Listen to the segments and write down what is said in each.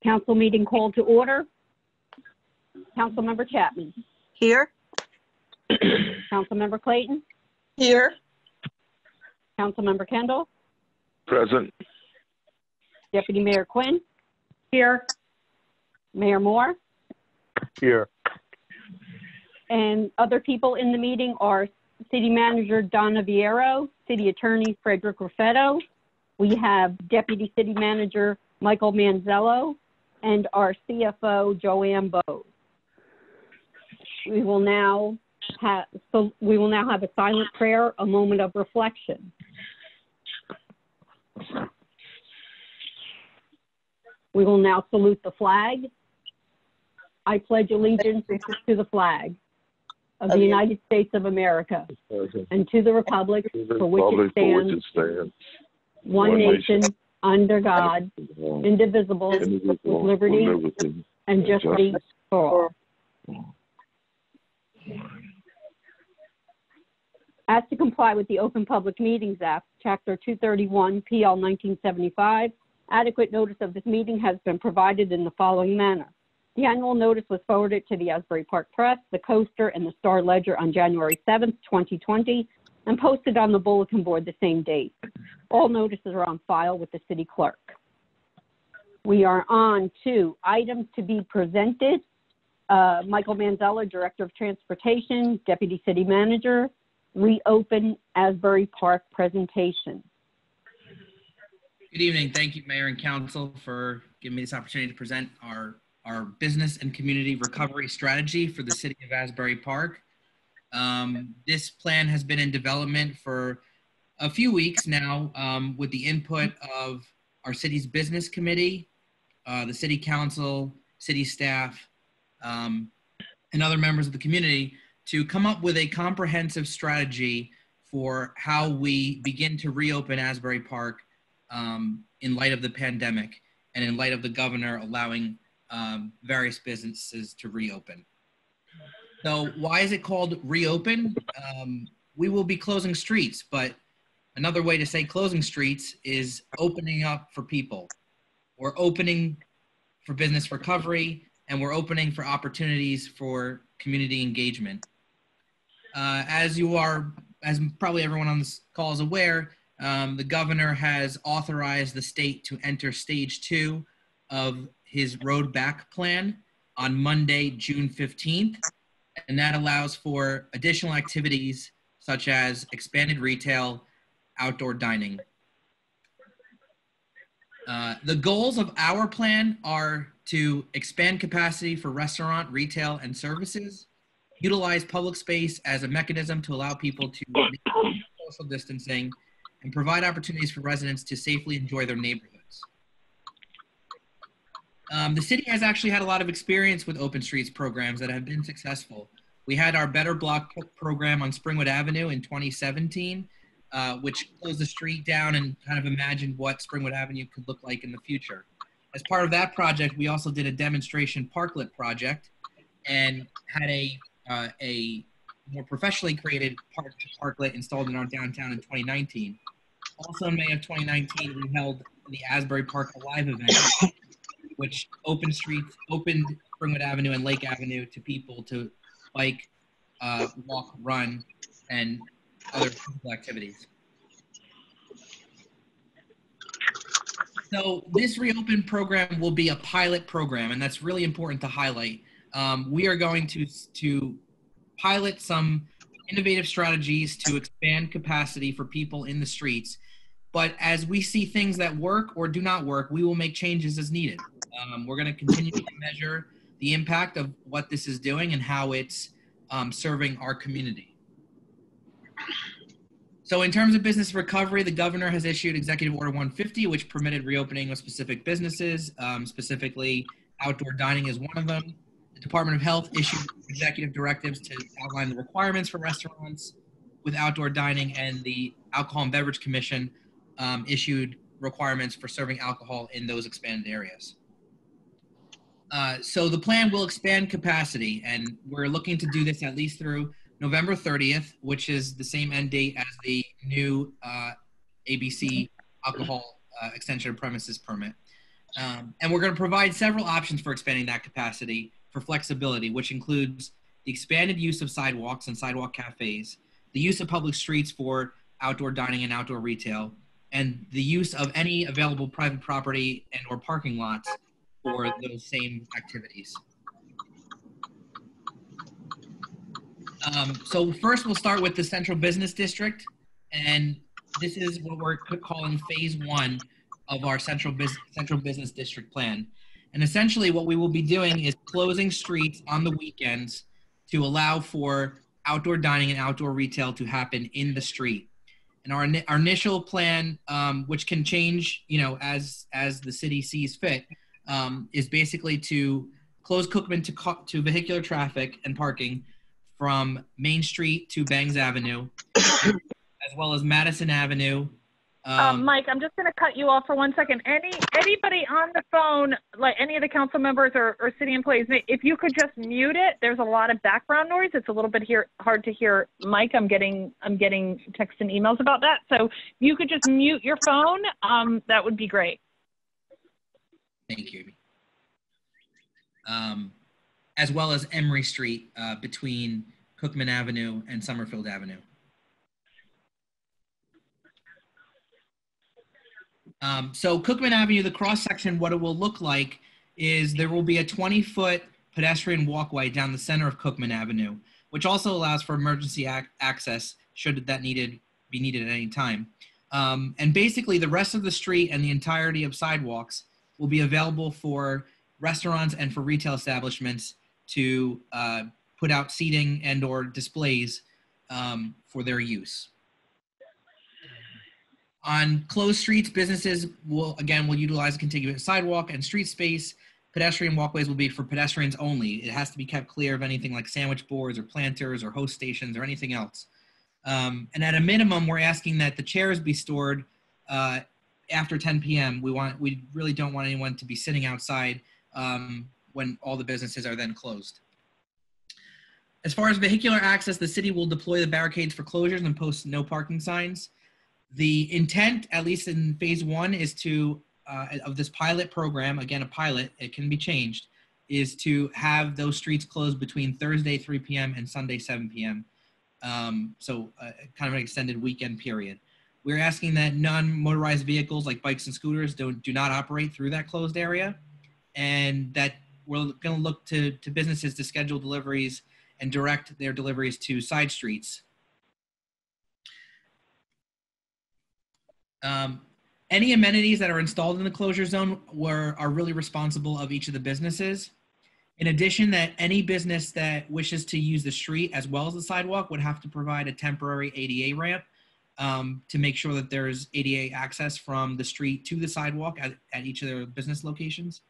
Council meeting called to order. Councilmember Chapman. Here. Councilmember Clayton. Here. Councilmember Kendall. Present. Deputy Mayor Quinn. Here. Mayor Moore. Here. And other people in the meeting are City Manager Donna Viero, City Attorney Frederick Raffetto. We have Deputy City Manager Michael Manzello and our CFO Joanne Bowes. We will now have a silent prayer, a moment of reflection. We will now salute the flag. I pledge allegiance to the flag of the United States of America and to the republic for which it stands, one nation, under God, indivisible, with liberty and justice for all. As to comply with the Open Public Meetings Act, Chapter 231, PL 1975, adequate notice of this meeting has been provided in the following manner. The annual notice was forwarded to the Asbury Park Press, the Coaster, and the Star Ledger on January 7th, 2020, and posted on the bulletin board the same date. All notices are on file with the city clerk. We are on to items to be presented. Michael Manzello, Director of Transportation, Deputy City Manager, reopen Asbury Park presentation. Good evening. Thank you, Mayor and Council, for giving me this opportunity to present our business and community recovery strategy for the city of Asbury Park. This plan has been in development for a few weeks now with the input of our city's business committee, the city council, city staff, and other members of the community to come up with a comprehensive strategy for how we begin to reopen Asbury Park in light of the pandemic and in light of the governor allowing various businesses to reopen. So why is it called reopen? We will be closing streets, but another way to say closing streets is opening up for people. We're opening for business recovery, and we're opening for opportunities for community engagement. As probably everyone on this call is aware, the governor has authorized the state to enter stage 2 of his road back plan on Monday, June 15th. And that allows for additional activities such as expanded retail, outdoor dining. The goals of our plan are to expand capacity for restaurant, retail, and services, utilize public space as a mechanism to allow people to maintain social distancing, and provide opportunities for residents to safely enjoy their neighborhoods. The city has actually had a lot of experience with open streets programs that have been successful. We had our Better Block program on Springwood Avenue in 2017, which closed the street down and kind of imagined what Springwood Avenue could look like in the future. As part of that project, we also did a demonstration parklet project and had a more professionally created parklet installed in our downtown in 2019. Also in May of 2019, we held the Asbury Park Alive event, which opened Springwood Avenue and Lake Avenue to people to bike, walk, run, and other physical activities. So this reopen program will be a pilot program, and that's really important to highlight. We are going to pilot some innovative strategies to expand capacity for people in the streets. But as we see things that work or do not work, we will make changes as needed. We're going to continue to measure the impact of what this is doing and how it's serving our community. So in terms of business recovery, the governor has issued Executive Order 150, which permitted reopening of specific businesses, specifically outdoor dining is one of them. The Department of Health issued executive directives to outline the requirements for restaurants with outdoor dining, and the Alcohol and Beverage Commission issued requirements for serving alcohol in those expanded areas. So the plan will expand capacity, and we're looking to do this at least through November 30th, which is the same end date as the new ABC alcohol extension of premises permit. And we're going to provide several options for expanding that capacity for flexibility, which includes the expanded use of sidewalks and sidewalk cafes, the use of public streets for outdoor dining and outdoor retail, and the use of any available private property and or parking lots for those same activities. So first we'll start with the Central Business District, and this is what we're calling phase 1 of our Central Business District plan. And essentially what we will be doing is closing streets on the weekends to allow for outdoor dining and outdoor retail to happen in the street. And our initial plan, which can change, as the city sees fit, is basically to close Cookman to vehicular traffic and parking from Main Street to Bangs Avenue, as well as Madison Avenue. Mike, I'm just going to cut you off for 1 second. Anybody on the phone, like any of the council members or city employees, if you could just mute it. There's a lot of background noise. It's a little bit hard to hear Mike. I'm getting texts and emails about that. So if you could just mute your phone, that would be great. Thank you. As well as Emery Street between Cookman Avenue and Summerfield Avenue. So Cookman Avenue, the cross section, what it will look like is there will be a 20-foot pedestrian walkway down the center of Cookman Avenue, which also allows for emergency access should that be needed at any time. And basically the rest of the street and the entirety of sidewalks will be available for restaurants and for retail establishments to put out seating and or displays for their use. On closed streets, businesses will utilize a contiguous sidewalk and street space. Pedestrian walkways will be for pedestrians only. It has to be kept clear of anything like sandwich boards or planters or host stations or anything else. And at a minimum, we're asking that the chairs be stored after 10 p.m. We really don't want anyone to be sitting outside when all the businesses are then closed. As far as vehicular access, the city will deploy the barricades for closures and post no parking signs. The intent, at least in phase 1, is to, of this pilot program, again, a pilot, it can be changed, is to have those streets closed between Thursday 3 p.m. and Sunday 7 p.m. So kind of an extended weekend period. We're asking that non-motorized vehicles like bikes and scooters do not operate through that closed area, and that we're going to look to businesses to schedule deliveries and direct their deliveries to side streets. Any amenities that are installed in the closure zone are really responsible of each of the businesses. In addition, that any business that wishes to use the street as well as the sidewalk would have to provide a temporary ADA ramp to make sure that there's ADA access from the street to the sidewalk at each of their business locations.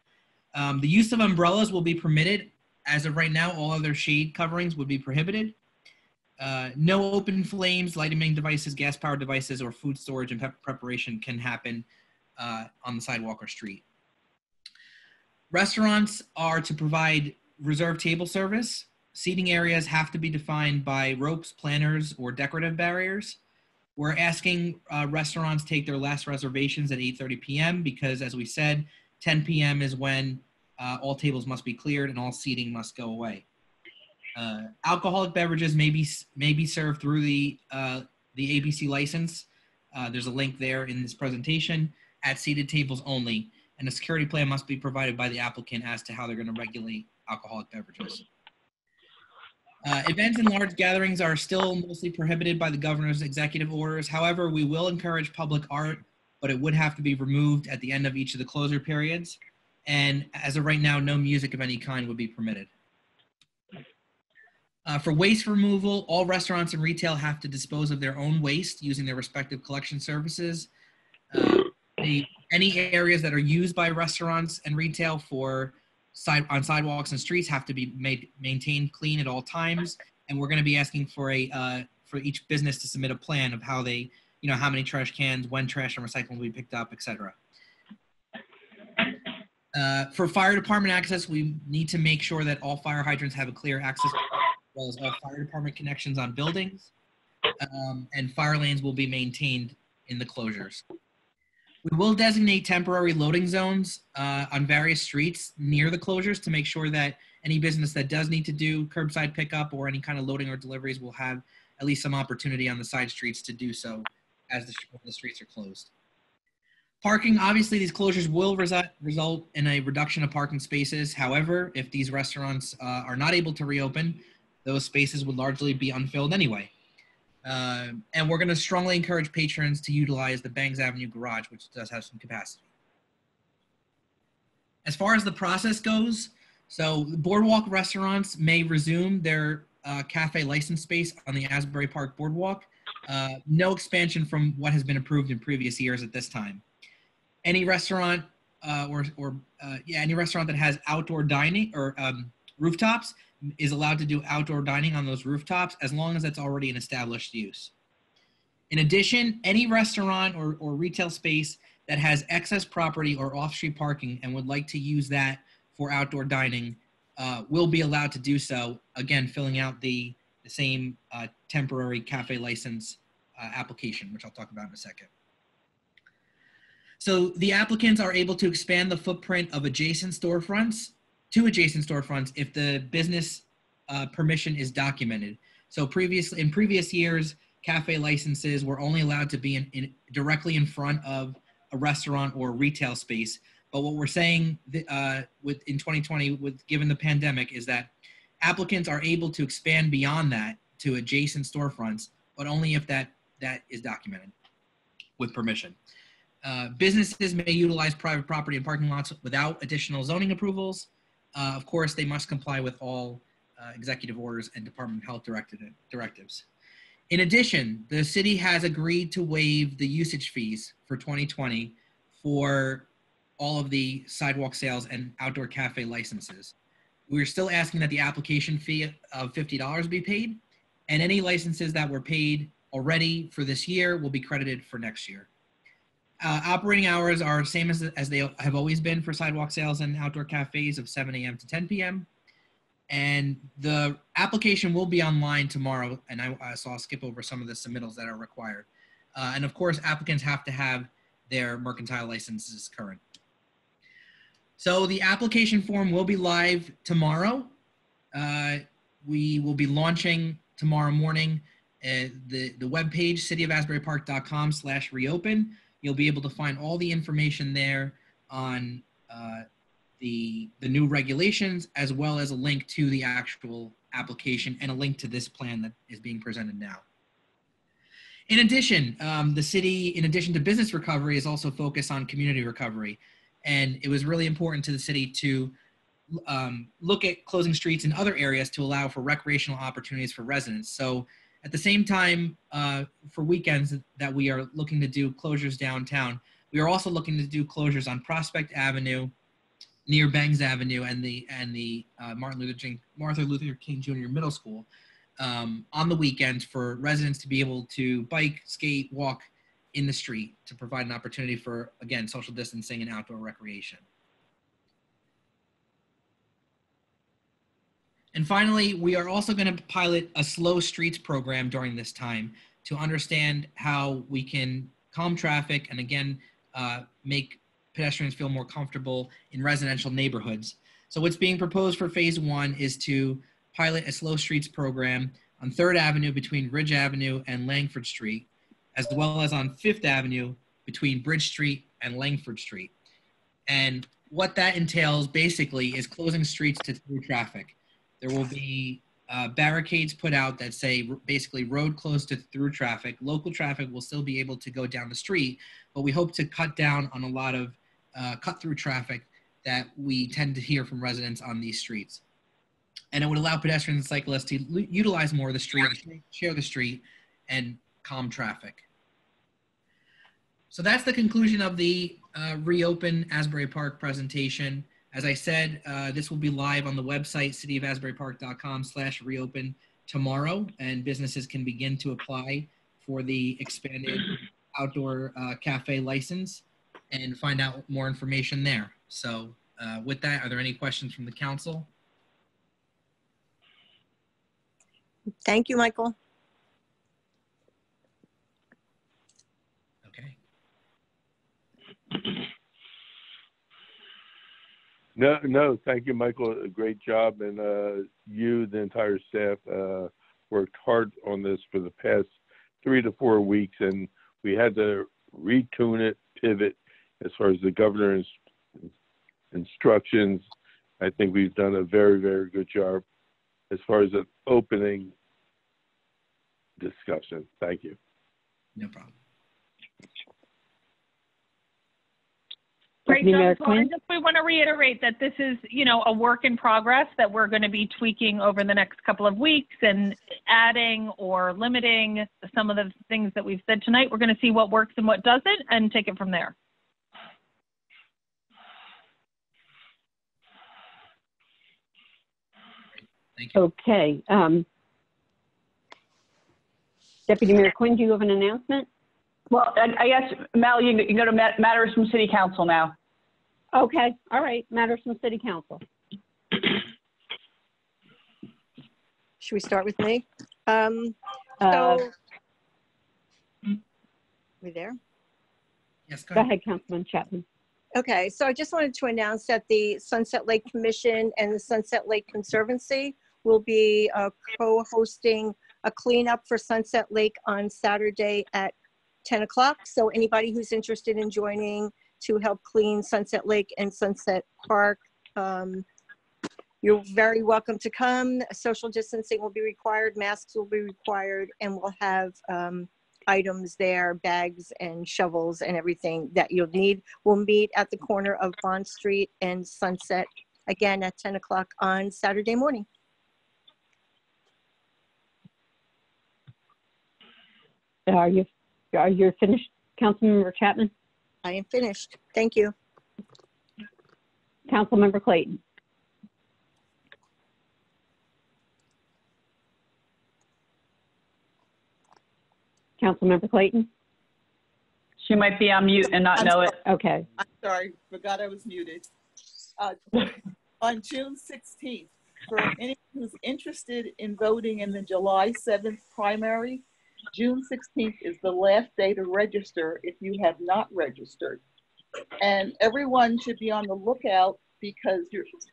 The use of umbrellas will be permitted. As of right now, all other shade coverings would be prohibited. No open flames, lighting devices, gas-powered devices, or food storage and preparation can happen on the sidewalk or street. Restaurants are to provide reserved table service. Seating areas have to be defined by ropes, planters, or decorative barriers. We're asking restaurants take their last reservations at 8:30 p.m. because, as we said, 10 p.m. is when all tables must be cleared and all seating must go away. Alcoholic beverages may be served through the ABC license. There's a link there in this presentation at seated tables only, and a security plan must be provided by the applicant as to how they're going to regulate alcoholic beverages. Events and large gatherings are still mostly prohibited by the governor's executive orders. However, we will encourage public art, but it would have to be removed at the end of each of the closure periods. And as of right now, no music of any kind would be permitted. For waste removal, all restaurants and retail have to dispose of their own waste using their respective collection services. Any areas that are used by restaurants and retail on sidewalks and streets have to be maintained clean at all times. And we're going to be asking for each business to submit a plan of how they, how many trash cans, when trash and recycling will be picked up, et cetera. For fire department access, we need to make sure that all fire hydrants have a clear access, as well as all fire department connections on buildings, and fire lanes will be maintained in the closures. We will designate temporary loading zones on various streets near the closures to make sure that any business that does need to do curbside pickup or any kind of loading or deliveries will have at least some opportunity on the side streets to do so as the streets are closed. Parking, obviously these closures will result in a reduction of parking spaces. However, if these restaurants are not able to reopen, those spaces would largely be unfilled anyway. And we're going to strongly encourage patrons to utilize the Bangs Avenue garage, which does have some capacity. As far as the process goes, so boardwalk restaurants may resume their cafe license space on the Asbury Park Boardwalk. No expansion from what has been approved in previous years at this time. Any restaurant any restaurant that has outdoor dining or rooftops is allowed to do outdoor dining on those rooftops as long as it's already an established use. In addition, any restaurant or retail space that has excess property or off-street parking and would like to use that for outdoor dining will be allowed to do so, again, filling out the same temporary cafe license application, which I'll talk about in a second. So the applicants are able to expand the footprint of adjacent storefronts if the business permission is documented. So in previous years, cafe licenses were only allowed to be directly in front of a restaurant or retail space. But what we're saying in 2020, given the pandemic, is that applicants are able to expand beyond that to adjacent storefronts, but only if that is documented with permission. Businesses may utilize private property and parking lots without additional zoning approvals. Of course, they must comply with all executive orders and Department of Health directives. In addition, the city has agreed to waive the usage fees for 2020 for all of the sidewalk sales and outdoor cafe licenses. We're still asking that the application fee of $50 be paid, and any licenses that were paid already for this year will be credited for next year. Operating hours are same as they have always been for sidewalk sales and outdoor cafes of 7 a.m. to 10 p.m. And the application will be online tomorrow, and so I'll skip over some of the submittals that are required. And of course, applicants have to have their mercantile licenses current. So the application form will be live tomorrow. We will be launching tomorrow morning the webpage, cityofasburypark.com/reopen. You'll be able to find all the information there on the new regulations, as well as a link to the actual application and a link to this plan that is being presented now. In addition, the city, in addition to business recovery, is also focused on community recovery. And it was really important to the city to look at closing streets in other areas to allow for recreational opportunities for residents. So at the same time, for weekends that we are looking to do closures downtown, we are also looking to do closures on Prospect Avenue, near Bangs Avenue, and the Martin Luther King Jr. Middle School on the weekends for residents to be able to bike, skate, walk in the street to provide an opportunity for, again, social distancing and outdoor recreation. And finally, we are also going to pilot a slow streets program during this time to understand how we can calm traffic and, again, make pedestrians feel more comfortable in residential neighborhoods. So what's being proposed for phase 1 is to pilot a slow streets program on 3rd Avenue between Ridge Avenue and Langford Street, as well as on 5th Avenue between Bridge Street and Langford Street. And what that entails basically is closing streets to through traffic. There will be barricades put out that say basically road closed to through traffic. Local traffic will still be able to go down the street, but we hope to cut down on a lot of cut through traffic that we tend to hear from residents on these streets. And it would allow pedestrians and cyclists to utilize more of the street, share the street, and calm traffic. So that's the conclusion of the Reopen Asbury Park presentation. As I said, this will be live on the website, cityofasburypark.com/reopen tomorrow, and businesses can begin to apply for the expanded outdoor cafe license and find out more information there. So with that, are there any questions from the council? Thank you, Michael. Okay. No, thank you, Michael. A great job. And you, the entire staff, worked hard on this for the past 3 to 4 weeks. And we had to retune it, pivot as far as the governor's instructions. I think we've done a very, very good job as far as an opening discussion. Thank you. No problem. Great Deputy Mayor job. Quinn? And just we want to reiterate that this is, a work in progress that we're going to be tweaking over the next couple of weeks and adding or limiting some of the things that we've said tonight. We're going to see what works and what doesn't and take it from there. Thank you. Okay. Deputy Mayor Quinn, do you have an announcement? Well, I guess, Mel, you can go to matters from City Council now. Okay, all right. Matters from City Council. Should we start with me? We there? Yes, Go ahead, Councilman Chapman. Okay, so I just wanted to announce that the Sunset Lake Commission and the Sunset Lake Conservancy will be co-hosting a cleanup for Sunset Lake on Saturday at 10 o'clock. So anybody who's interested in joining to help clean Sunset Lake and Sunset Park, you're very welcome to come. Social distancing will be required, masks will be required, and we'll have items there, bags and shovels and everything that you'll need. We'll meet at the corner of Bond Street and Sunset again at 10 o'clock on Saturday morning. Are you finished, Councilmember Chapman? I am finished. Thank you. Councilmember Clayton. Councilmember Clayton? She might be on mute and not know it. Okay. I'm sorry, forgot I was muted. On June 16th, for anyone who's interested in voting in the July 7th primary, June 16th is the last day to register if you have not registered. And everyone should be on the lookout because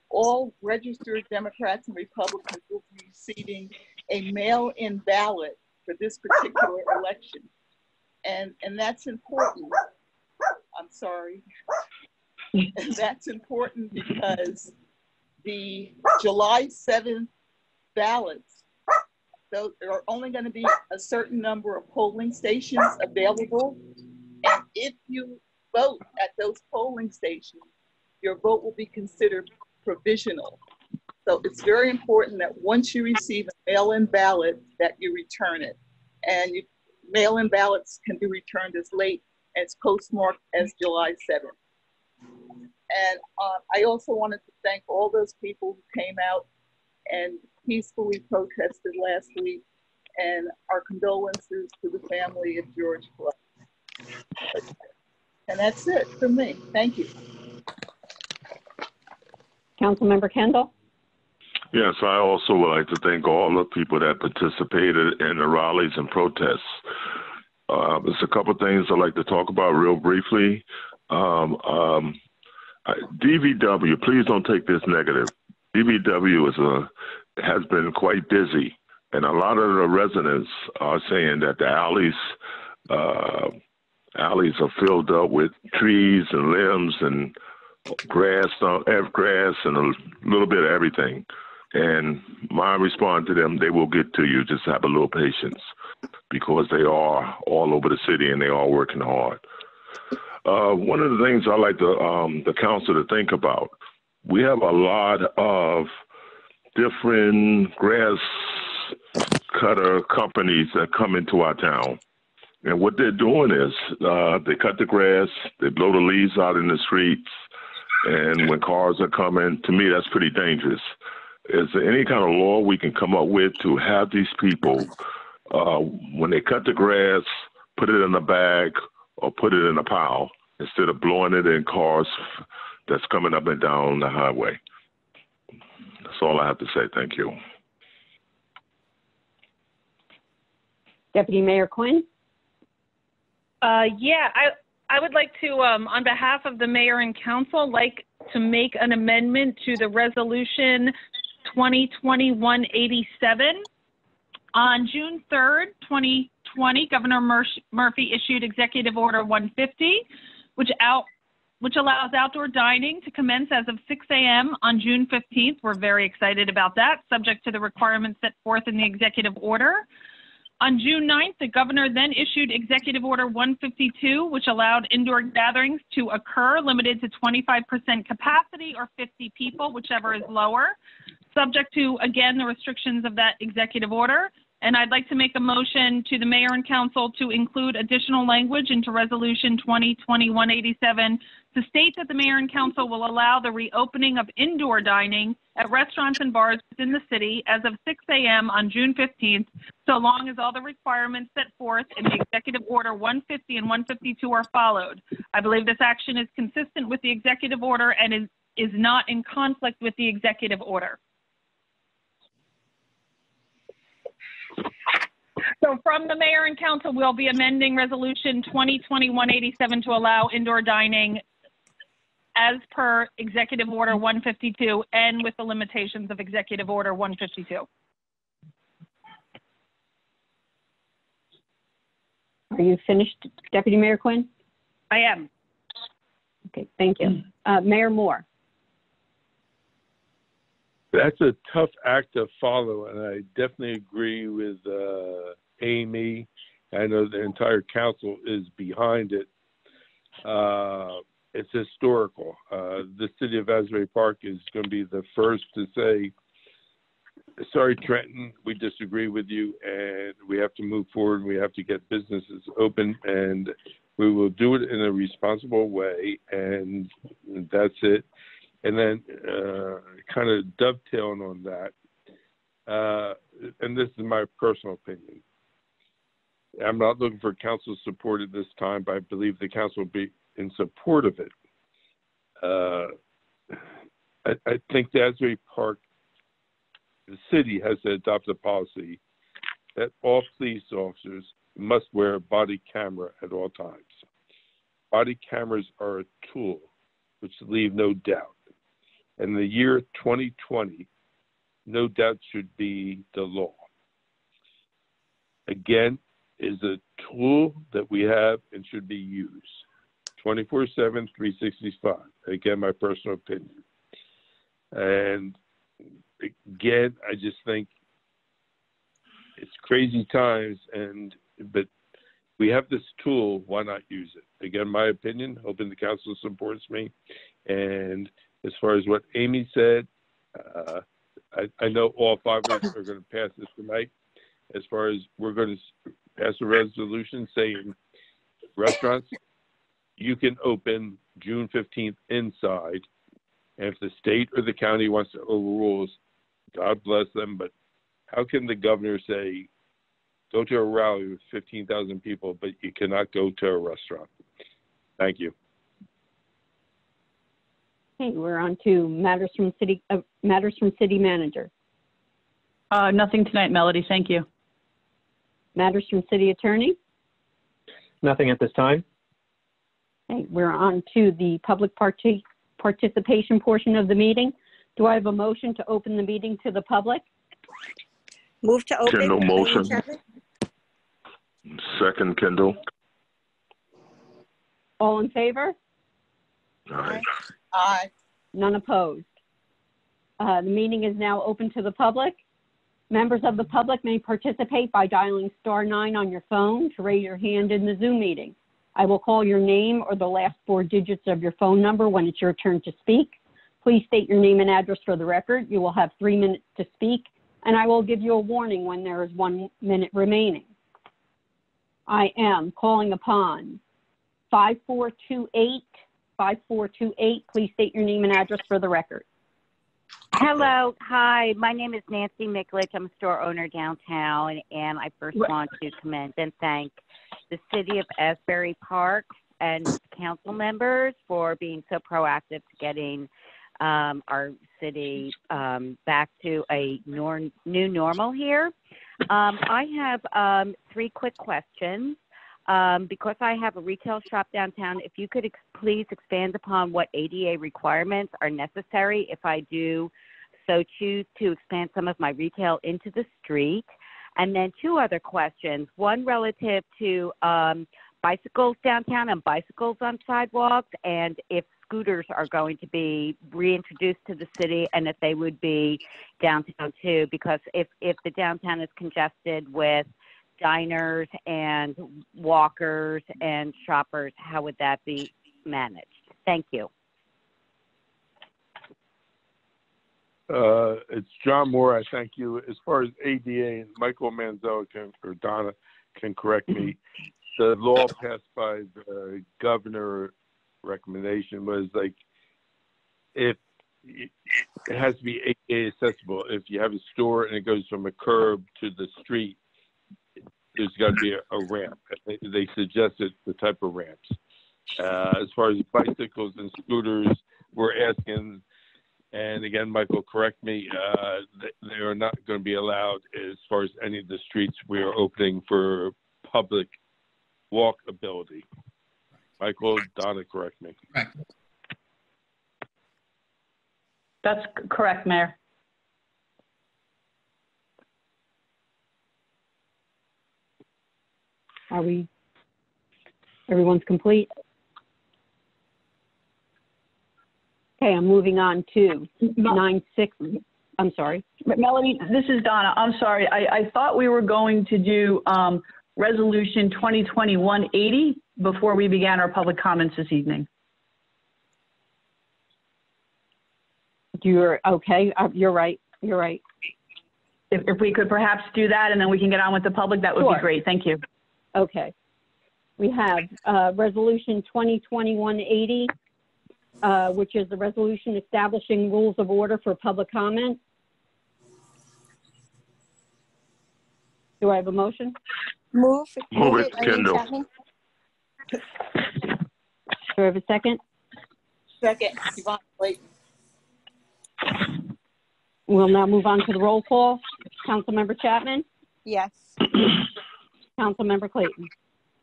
all registered Democrats and Republicans will be receiving a mail-in ballot for this particular election. And that's important. I'm sorry. And that's important because the July 7th ballots, there are only going to be a certain number of polling stations available. And if you vote at those polling stations, your vote will be considered provisional. So it's very important that once you receive a mail-in ballot, that you return it. And mail-in ballots can be returned as late as postmarked as July 7th. And I also wanted to thank all those people who came out and peacefully protested last week, and our condolences to the family of George Floyd. And that's it for me. Thank you. Councilmember Kendall? Yes, I also would like to thank all the people that participated in the rallies and protests. There's a couple of things I'd like to talk about real briefly. DVW, please don't take this negative. DVW has been quite busy, and a lot of the residents are saying that the alleys are filled up with trees and limbs and grass and a little bit of everything. And my response to them, they will get to you. Just have a little patience because they are all over the city and they are working hard. One of the things I like the council to think about, we have a lot of different grass cutter companies that come into our town. And what they're doing is they cut the grass, they blow the leaves out in the streets, and when cars are coming, to me, that's pretty dangerous. Is there any kind of law we can come up with to have these people, when they cut the grass, put it in a bag or put it in a pile instead of blowing it in cars that's coming up and down the highway? That's all I have to say. Thank you. Deputy Mayor Quinn? Yeah, I would like to, on behalf of the mayor and council, like to make an amendment to the resolution 2020-187. On June 3rd, 2020, Governor Murphy issued Executive Order 150, which allows outdoor dining to commence as of 6 a.m. on June 15th. We're very excited about that, subject to the requirements set forth in the executive order. On June 9th, the governor then issued Executive Order 152, which allowed indoor gatherings to occur, limited to 25% capacity or 50 people, whichever is lower, subject to, again, the restrictions of that executive order. And I'd like to make a motion to the mayor and council to include additional language into Resolution 2020-187 to state that the mayor and council will allow the reopening of indoor dining at restaurants and bars within the city as of 6 a.m. on June 15th, so long as all the requirements set forth in the Executive Order 150 and 152 are followed. I believe this action is consistent with the executive order and is not in conflict with the executive order. So from the mayor and council, we'll be amending Resolution 2020-187 to allow indoor dining as per Executive Order 152 and with the limitations of Executive Order 152. Are you finished, Deputy Mayor Quinn? I am. Okay, thank you. Mayor Moore. That's a tough act to follow, and I definitely agree with Amy. I know the entire council is behind it. It's historical. The city of Asbury Park is going to be the first to say, sorry, Trenton, we disagree with you, and we have to move forward. We have to get businesses open, and we will do it in a responsible way, and that's it. And then kind of dovetailing on that, and this is my personal opinion. I'm not looking for council support at this time, but I believe the council will be in support of it. I think the Asbury Park, the city has to adopt a policy that all police officers must wear a body camera at all times. Body cameras are a tool which leave no doubt. In the year 2020, no doubt should be the law. Again, is a tool that we have and should be used 24/7, 365. Again, my personal opinion. And again, I just think it's crazy times, but we have this tool, why not use it? Again, my opinion, hoping the council supports me. And as far as what Amy said, I know all five of us are going to pass this tonight. As far as we're going to pass a resolution saying restaurants, you can open June 15th inside. And if the state or the county wants to overrule us, God bless them. But how can the governor say, go to a rally with 15,000 people, but you cannot go to a restaurant? Thank you. Okay, we're on to matters from city manager. Nothing tonight, Melody. Thank you. Matters from city attorney. Nothing at this time. Okay, we're on to the public participation portion of the meeting. Do I have a motion to open the meeting to the public? Move to open. Kendall motion. Second, Kendall. All in favor? Aye. Aye. None opposed. The meeting is now open to the public. Members of the public may participate by dialing *9 on your phone to raise your hand in the Zoom meeting. I will call your name or the last 4 digits of your phone number when it's your turn to speak. Please state your name and address for the record. You will have 3 minutes to speak, and I will give you a warning when there is 1 minute remaining. I am calling upon 5428. 5428. Please state your name and address for the record. Hello. Hi. My name is Nancy Miklich. I'm a store owner downtown, and I first want to commend and thank the city of Asbury Park and council members for being so proactive to getting our city back to a new normal here. I have 3 quick questions. Because I have a retail shop downtown, if you could please expand upon what ADA requirements are necessary if I do so choose to expand some of my retail into the street. And then two other questions, one relative to bicycles downtown and bicycles on sidewalks, and if scooters are going to be reintroduced to the city and if they would be downtown too, because if the downtown is congested with diners and walkers and shoppers, how would that be managed? Thank you. It's John Moore. I thank you. As far as ADA, and Michael Manzo or Donna can correct me, the law passed by the governor recommendation was like, if it has to be ADA accessible. If you have a store and it goes from a curb to the street, there's got to be a ramp. They suggested the type of ramps. As far as bicycles and scooters, we're asking, and again, Michael, correct me, they are not going to be allowed as far as any of the streets we are opening for public walkability. Michael, Donna, correct me. Correct. That's correct, Mayor. Everyone's complete? Okay, I'm moving on to 9.6. I'm sorry. Melanie, this is Donna. I'm sorry. I thought we were going to do Resolution 2021-80 before we began our public comments this evening. You're okay. You're right. You're right. If we could perhaps do that and then we can get on with the public, that would be great. Thank you. Okay. We have Resolution 2021-80, which is the resolution establishing rules of order for public comment. Do I have a motion? Move it, Kendall. Chapman. Do I have a second? Second, Yvonne Clayton. We'll now move on to the roll call. Councilmember Chapman? Yes. Councilmember Clayton?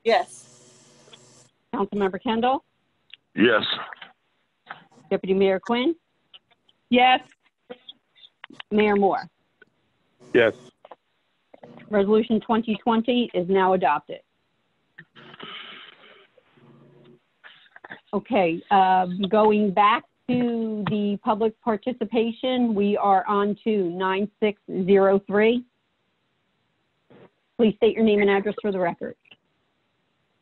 Yes. Councilmember Kendall? Yes. Deputy Mayor Quinn? Yes. Mayor Moore? Yes. Resolution 2020 is now adopted. Okay, going back to the public participation, we are on to 9603. Please state your name and address for the record.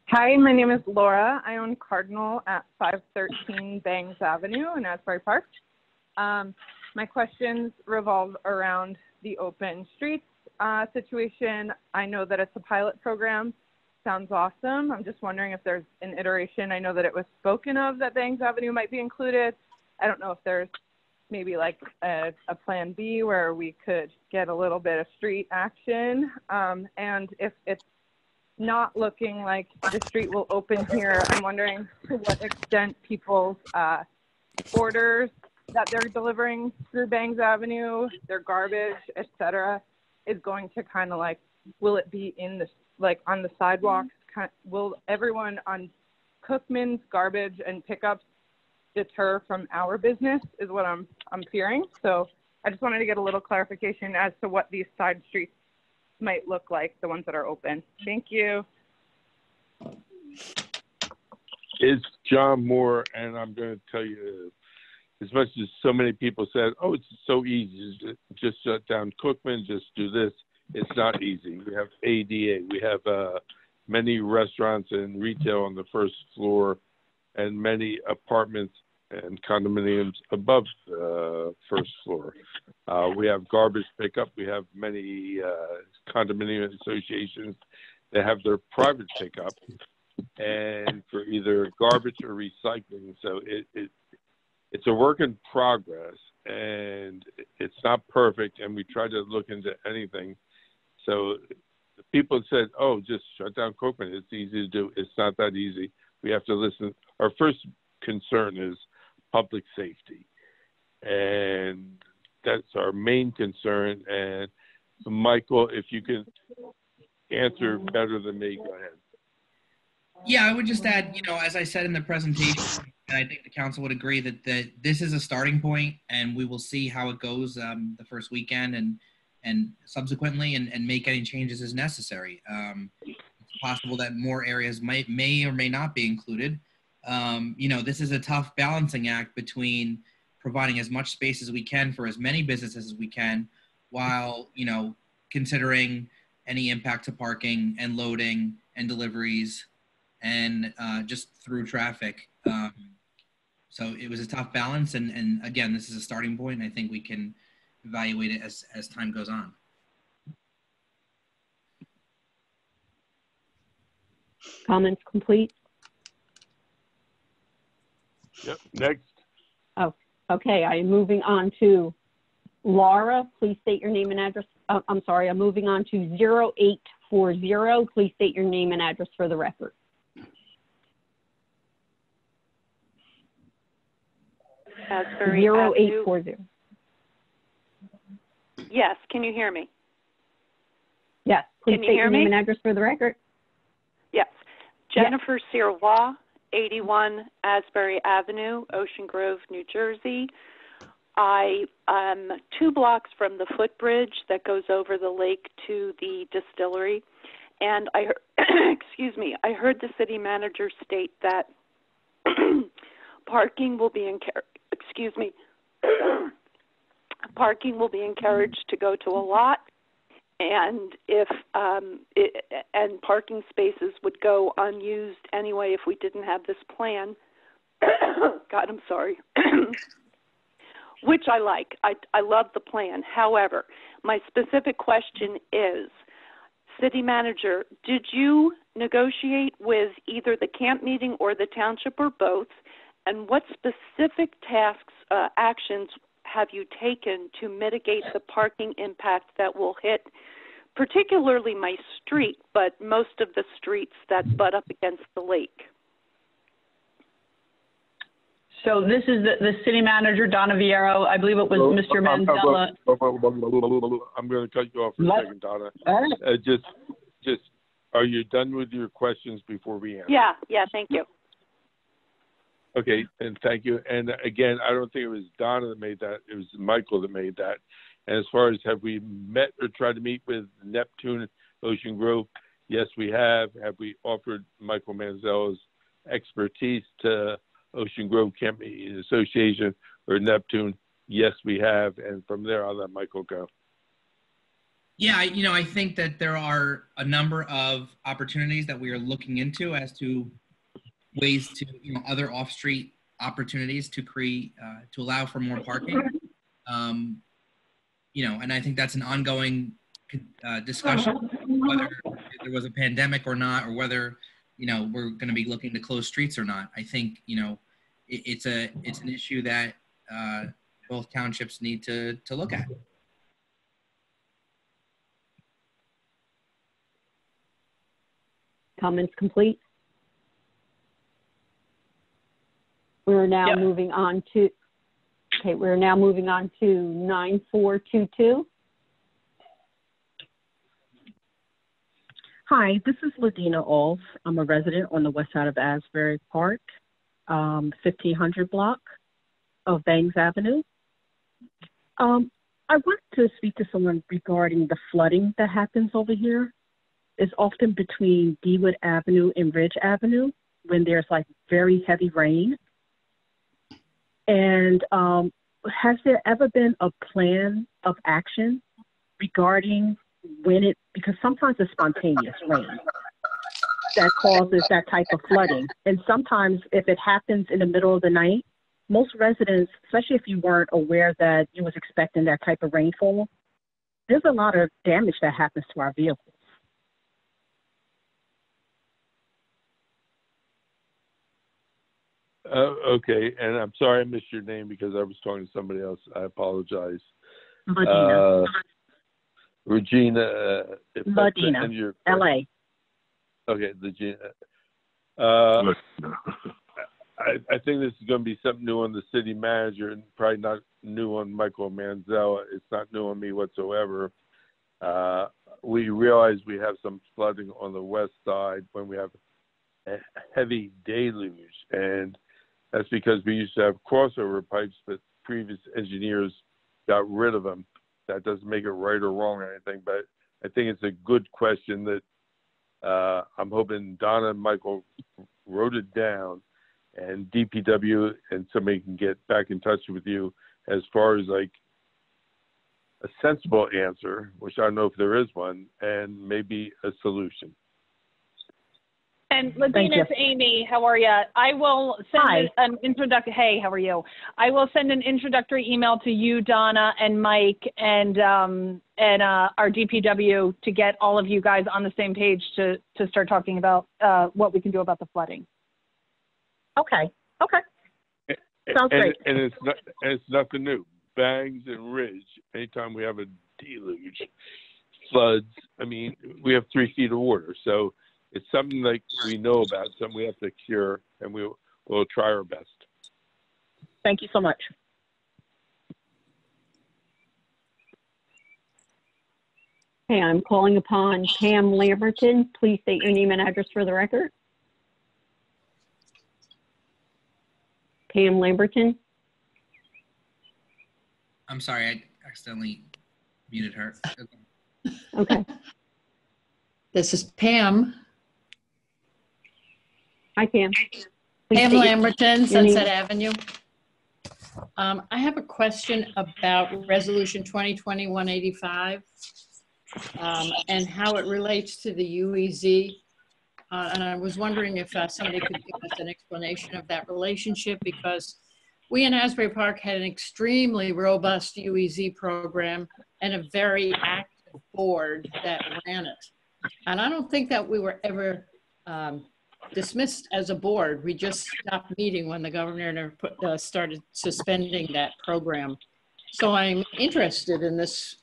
Hi, my name is Laura. I own Cardinal at 513 Bangs Avenue in Asbury Park. My questions revolve around the open streets situation. I know that it's a pilot program. Sounds awesome. I'm just wondering if there's an iteration. I know that it was spoken of that Bangs Avenue might be included. I don't know if there's maybe like a plan B where we could get a little bit of street action. And if it's not looking like the street will open here, I'm wondering to what extent people's orders that they're delivering through Bangs Avenue, their garbage, etc., is going to kind of like, will it be in the, like on the sidewalks? Will everyone on Cookman's garbage and pickups deter from our business is what I'm fearing. So I just wanted to get a little clarification as to what these side streets might look like, the ones that are open. Thank you. It's John Moore, and I'm going to tell you, as much as so many people said, oh, it's so easy, just shut down Cookman, just do this. It's not easy. We have ADA. We have many restaurants and retail on the first floor and many apartments and condominiums above the first floor. We have garbage pickup. We have many condominium associations that have their private pickup and for either garbage or recycling. So it's a work in progress, and it's not perfect, and we try to look into anything. So the people said, oh, just shut down Cookman. It's easy to do. It's not that easy. We have to listen. Our first concern is public safety, and that's our main concern. And Michael, if you can answer better than me, go ahead. Yeah, I would just add, as I said in the presentation, and I think the council would agree that this is a starting point, and we will see how it goes the first weekend and subsequently, and make any changes as necessary. It's possible that more areas may or may not be included. This is a tough balancing act between providing as much space as we can for as many businesses as we can, while considering any impact to parking and loading and deliveries and just through traffic. So it was a tough balance. And again, this is a starting point, and I think we can evaluate it as time goes on. Comments complete? Yep, next. Oh, okay. I am moving on to Laura. Please state your name and address. I'm sorry. I'm moving on to 0840. Please state your name and address for the record. Asbury 0840. Avenue. Yes, can you hear me? Yes, please Can you state hear your name me? and address for the record. Yes. Jennifer Sirois, 81 Asbury Avenue, Ocean Grove, New Jersey. I am 2 blocks from the footbridge that goes over the lake to the distillery. And I excuse me, I heard the city manager state that parking will be parking will be encouraged to go to a lot, and if and parking spaces would go unused anyway if we didn't have this plan. God, I'm sorry. Which I like. I love the plan. However, my specific question is, City Manager, did you negotiate with either the camp meeting or the township or both? And what specific tasks, actions have you taken to mitigate the parking impact that will hit particularly my street, but most of the streets that butt up against the lake? So this is the city manager, Donna Viero. I believe it was Mr. Manzella. I'm going to cut you off for a second, Donna. Just, are you done with your questions before we answer? Yeah, thank you. Okay, and thank you. And again, I don't think it was Donna that made that. It was Michael that made that. And as far as have we met or tried to meet with Neptune, Ocean Grove? Yes, we have. Have we offered Michael Manzella's expertise to Ocean Grove Camp Association or Neptune? Yes, we have. And from there, I'll let Michael go. Yeah, I think that there are a number of opportunities that we are looking into as to ways to, other off-street opportunities to create, to allow for more parking. And I think that's an ongoing discussion, whether there was a pandemic or not, or whether, we're going to be looking to close streets or not. I think, it's an issue that both townships need to look at. Comments complete? We're now moving on to, we're now moving on to 9422. Hi, this is Ladina Olf. I'm a resident on the west side of Asbury Park, 1500 block of Bangs Avenue. I wanted to speak to someone regarding the flooding that happens over here. It's often between Dewood Avenue and Ridge Avenue when there's like very heavy rain. And has there ever been a plan of action regarding when because sometimes it's spontaneous rain that causes that type of flooding. And sometimes if it happens in the middle of the night, most residents, especially if you weren't aware that you was expecting that type of rainfall, there's a lot of damage that happens to our vehicles. Okay, and I'm sorry I missed your name because I was talking to somebody else. I apologize. Medina. Regina. Medina, LA. Okay, Regina. I think this is going to be something new on the city manager and probably not new on Michael Manzella. It's not new on me whatsoever. We realize we have some flooding on the west side when we have a heavy deluge. And that's because we used to have crossover pipes, but previous engineers got rid of them. That doesn't make it right or wrong or anything, but I think it's a good question that I'm hoping Donna and Michael wrote it down, and DPW and somebody can get back in touch with you as far as like a sensible answer, which I don't know if there is one, and maybe a solution. And Ladina, it's Amy. How are you? I will send an introductory. Hey, how are you? I will send an introductory email to you, Donna, and Mike, and our DPW to get all of you guys on the same page to start talking about what we can do about the flooding. Okay. Sounds great. And it's nothing new. Bangs and Ridge. Anytime we have a deluge, floods. I mean, we have 3 feet of water, so. It's something like we know about, something we have to cure, and we'll try our best. Thank you so much. Okay, I'm calling upon Pam Lamberton. Please state your name and address for the record. Pam Lamberton. I'm sorry, I accidentally muted her. Okay. This is Pam. Hi, Pam. Pam Lamberton, Sunset Avenue. I have a question about Resolution 2020-185 and how it relates to the UEZ. And I was wondering if somebody could give us an explanation of that relationship, because we in Asbury Park had an extremely robust UEZ program and a very active board that ran it. And I don't think that we were ever dismissed as a board. We just stopped meeting when the governor started suspending that program. So I'm interested in this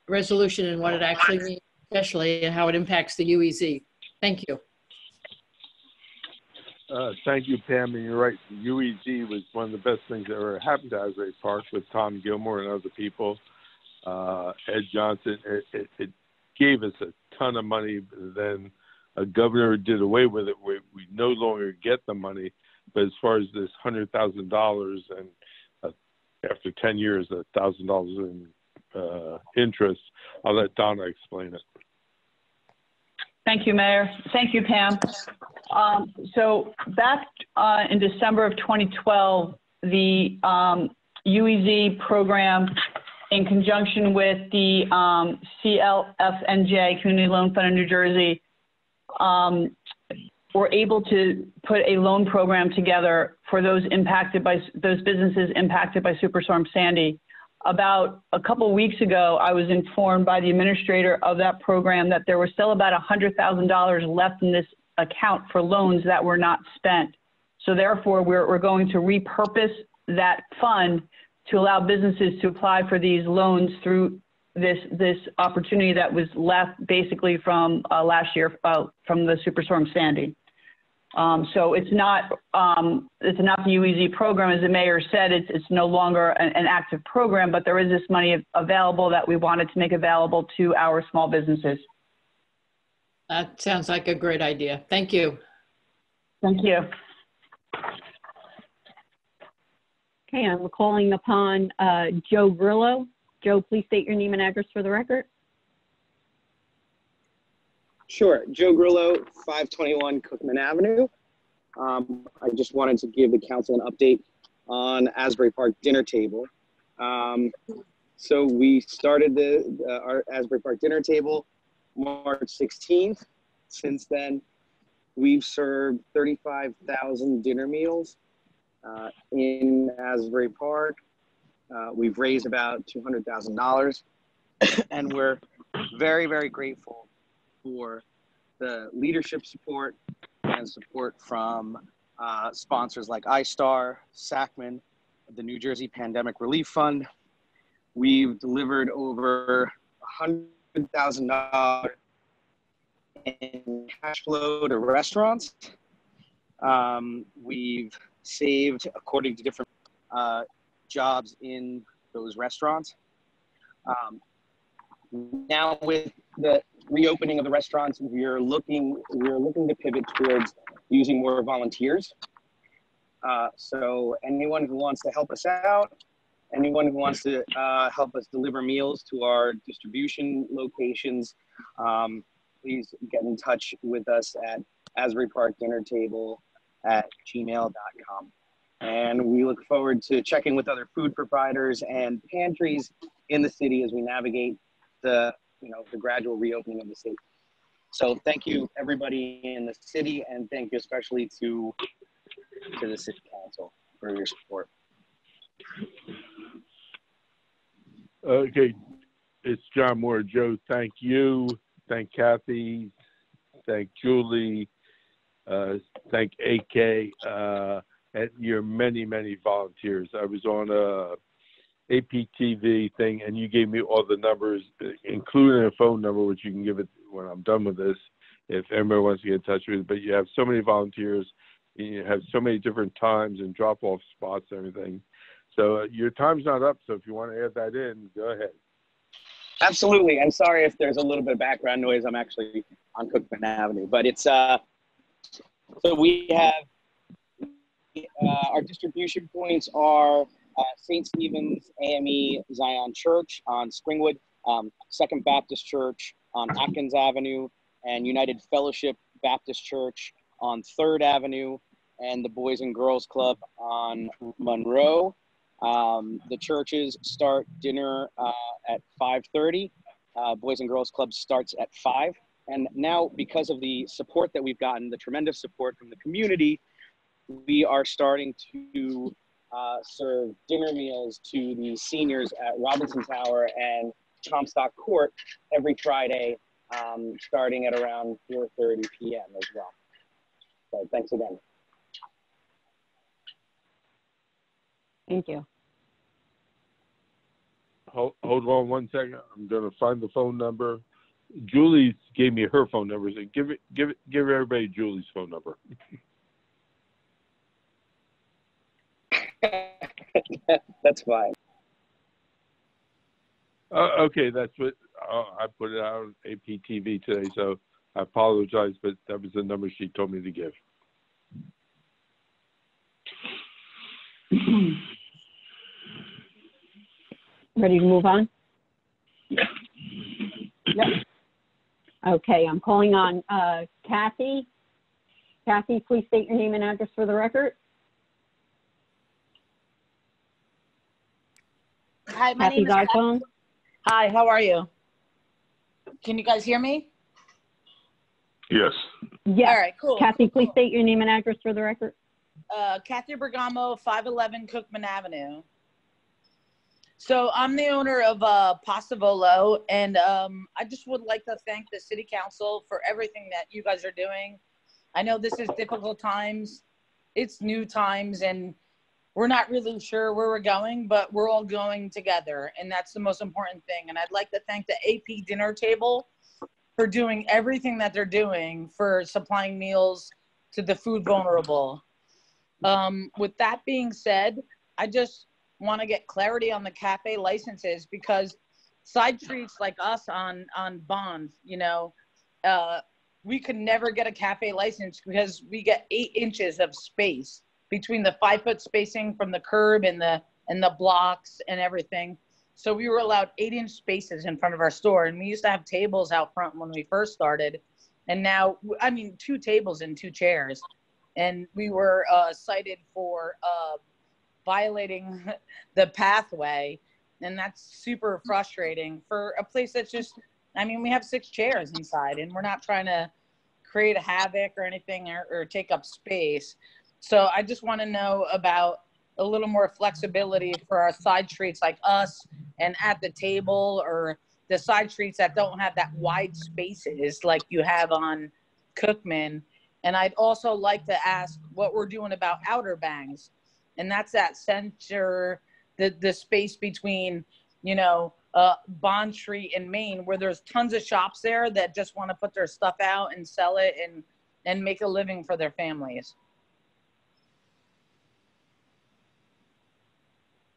resolution and what it actually means, especially and how it impacts the UEZ. Thank you. Thank you, Pam, and you're right. The UEZ was one of the best things that ever happened to Asbury Park with Tom Gilmore and other people. Ed Johnson, it gave us a ton of money. Then a governor did away with it. We no longer get the money. But as far as this $100,000 and after 10 years, $1,000 in interest, I'll let Donna explain it. Thank you, Mayor. Thank you, Pam. So back in December of 2012, the UEZ program, in conjunction with the CLFNJ, Community Loan Fund of New Jersey, were able to put a loan program together for those businesses impacted by Superstorm Sandy. About a couple weeks ago, I was informed by the administrator of that program that there was still about $100,000 left in this account for loans that were not spent. So therefore, we're going to repurpose that fund to allow businesses to apply for these loans through this opportunity that was left basically from last year from the Superstorm Sandy. So it's not the UEZ program, as the mayor said. It's no longer an active program, but there is this money available that we wanted to make available to our small businesses. That sounds like a great idea. Thank you. Thank you. Okay, I'm calling upon Joe Grillo. Joe, please state your name and address for the record. Sure, Joe Grillo, 521 Cookman Avenue. I just wanted to give the council an update on Asbury Park dinner table. So we started our Asbury Park dinner table March 16th. Since then, we've served 35,000 dinner meals in Asbury Park. We've raised about $200,000, and we're very, very grateful for the leadership support and support from sponsors like iStar, SACMAN, the New Jersey Pandemic Relief Fund. We've delivered over $100,000 in cash flow to restaurants. We've saved, according to different jobs in those restaurants. Now with the reopening of the restaurants, we're looking to pivot towards using more volunteers. So anyone who wants to help us out, anyone who wants to help us deliver meals to our distribution locations, please get in touch with us at asburyparkdinnertable@gmail.com. And we look forward to checking with other food providers and pantries in the city as we navigate the gradual reopening of the city. So thank you, everybody in the city, and thank you especially to the City Council for your support. Okay, it's John Moore. Joe, thank you. Thank Kathy. Thank Julie. Thank AK. And your many, many volunteers. I was on a APTV thing, and you gave me all the numbers, including a phone number, which you can give it when I'm done with this, if anybody wants to get in touch with it. But you have so many volunteers, and you have so many different times and drop-off spots and everything. So your time's not up, so if you want to add that in, go ahead. Absolutely. I'm sorry if there's a little bit of background noise. I'm actually on Cookman Avenue. But it's, so we have, our distribution points are St. Stephen's AME Zion Church on Springwood, Second Baptist Church on Atkins Avenue, and United Fellowship Baptist Church on 3rd Avenue, and the Boys and Girls Club on Monroe. The churches start dinner at 5:30. Boys and Girls Club starts at 5. And now, because of the support that we've gotten, the tremendous support from the community, we are starting to serve dinner meals to the seniors at Robinson Tower and Comstock Court every Friday, starting at around 4:30 p.m. as well. So thanks again. Thank you. Hold on one second. I'm going to find the phone number. Julie gave me her phone number. So give everybody Julie's phone number. That's fine. Okay, that's what I put it out on APTV today, so I apologize, but that was the number she told me to give. Ready to move on? Yeah. Yep. Okay, I'm calling on Kathy. Kathy, please state your name and address for the record. Hi, my name Kathy's is iPhone. Hi, how are you? Can you guys hear me? Yes. Yes. All right, cool. Kathy, please state your name and address for the record. Kathy Bergamo, 511 Cookman Avenue. So I'm the owner of Pasta Volo, and I just would like to thank the City Council for everything that you guys are doing. I know this is difficult times. It's new times, and we're not really sure where we're going, but we're all going together, and that's the most important thing. And I'd like to thank the AP Dinner Table for doing everything that they're doing for supplying meals to the food vulnerable. With that being said, I just want to get clarity on the cafe licenses, because side streets like us on Bond, we could never get a cafe license because we get 8 inches of space between the 5-foot spacing from the curb and the blocks and everything. So we were allowed 8-inch spaces in front of our store, and we used to have tables out front when we first started, and now, 2 tables and 2 chairs, and we were cited for violating the pathway, and that's super frustrating for a place that's just, we have 6 chairs inside, and we're not trying to create a havoc or anything or take up space. So I just want to know about a little more flexibility for our side streets like us and at the table, or the side streets that don't have that wide spaces like you have on Cookman. And I'd also like to ask what we're doing about Outer Banks. And that's that center, the space between, Bond Street and Main, where there's tons of shops there that just want to put their stuff out and sell it and make a living for their families.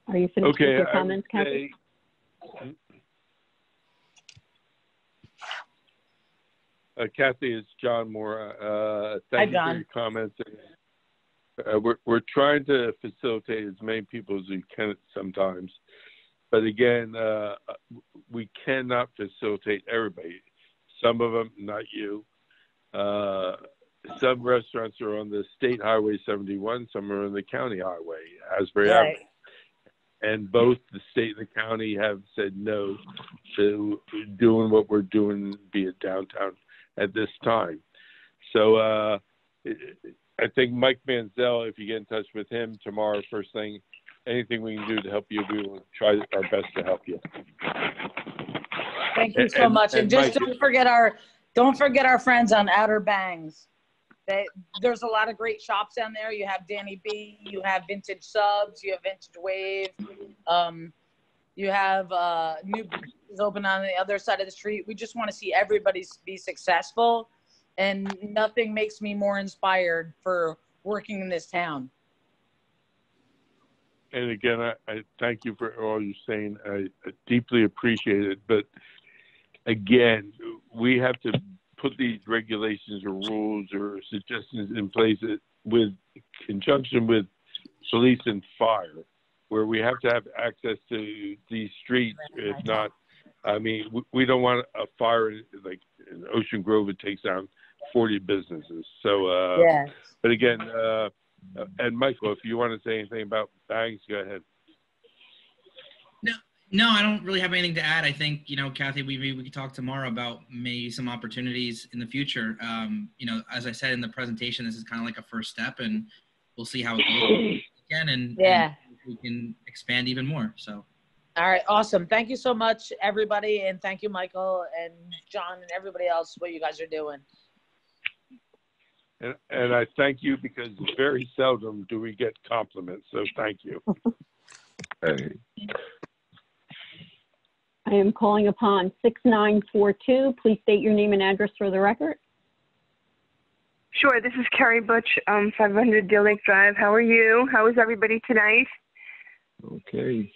Are you finished with your comments, Kathy? Kathy, it's John Moore. Hi, Thank you John. for your comments. We're trying to facilitate as many people as we can sometimes, but again, we cannot facilitate everybody. Some of them, not you. Some restaurants are on the State Highway 71. Some are on the County Highway, Asbury Avenue. And both the state and the county have said no to doing what we're doing, be it downtown at this time. So I think Mike Manzel, if you get in touch with him tomorrow, first thing, anything we can do to help you, we will try our best to help you. Thank you so much. And just Mike, don't forget our friends on Outer Bangs. There's a lot of great shops down there. You have Danny B, you have Vintage Subs, you have Vintage Wave, you have new businesses open on the other side of the street. We just want to see everybody be successful, and nothing makes me more inspired for working in this town. And again, I thank you for all you're saying. I deeply appreciate it. But again, we have to put these regulations or rules or suggestions in place with conjunction with police and fire, where we have to have access to these streets. If not, I mean, we don't want a fire like in Ocean Grove. It takes down 40 businesses. So, yes. But again, and Michael, if you want to say anything about Bangs, go ahead. No, I don't really have anything to add. I think, Kathy, we could talk tomorrow about maybe some opportunities in the future. As I said in the presentation, this is kind of like a first step, and we'll see how it goes again, and we can expand even more. So. All right, awesome. Thank you so much, everybody, and thank you, Michael and John and everybody else, what you guys are doing. And I thank you, because very seldom do we get compliments, so thank you. I am calling upon 6942. Please state your name and address for the record. Sure, this is Carrie Butch, 500 Deal Lake Drive. How are you? How is everybody tonight? Okay.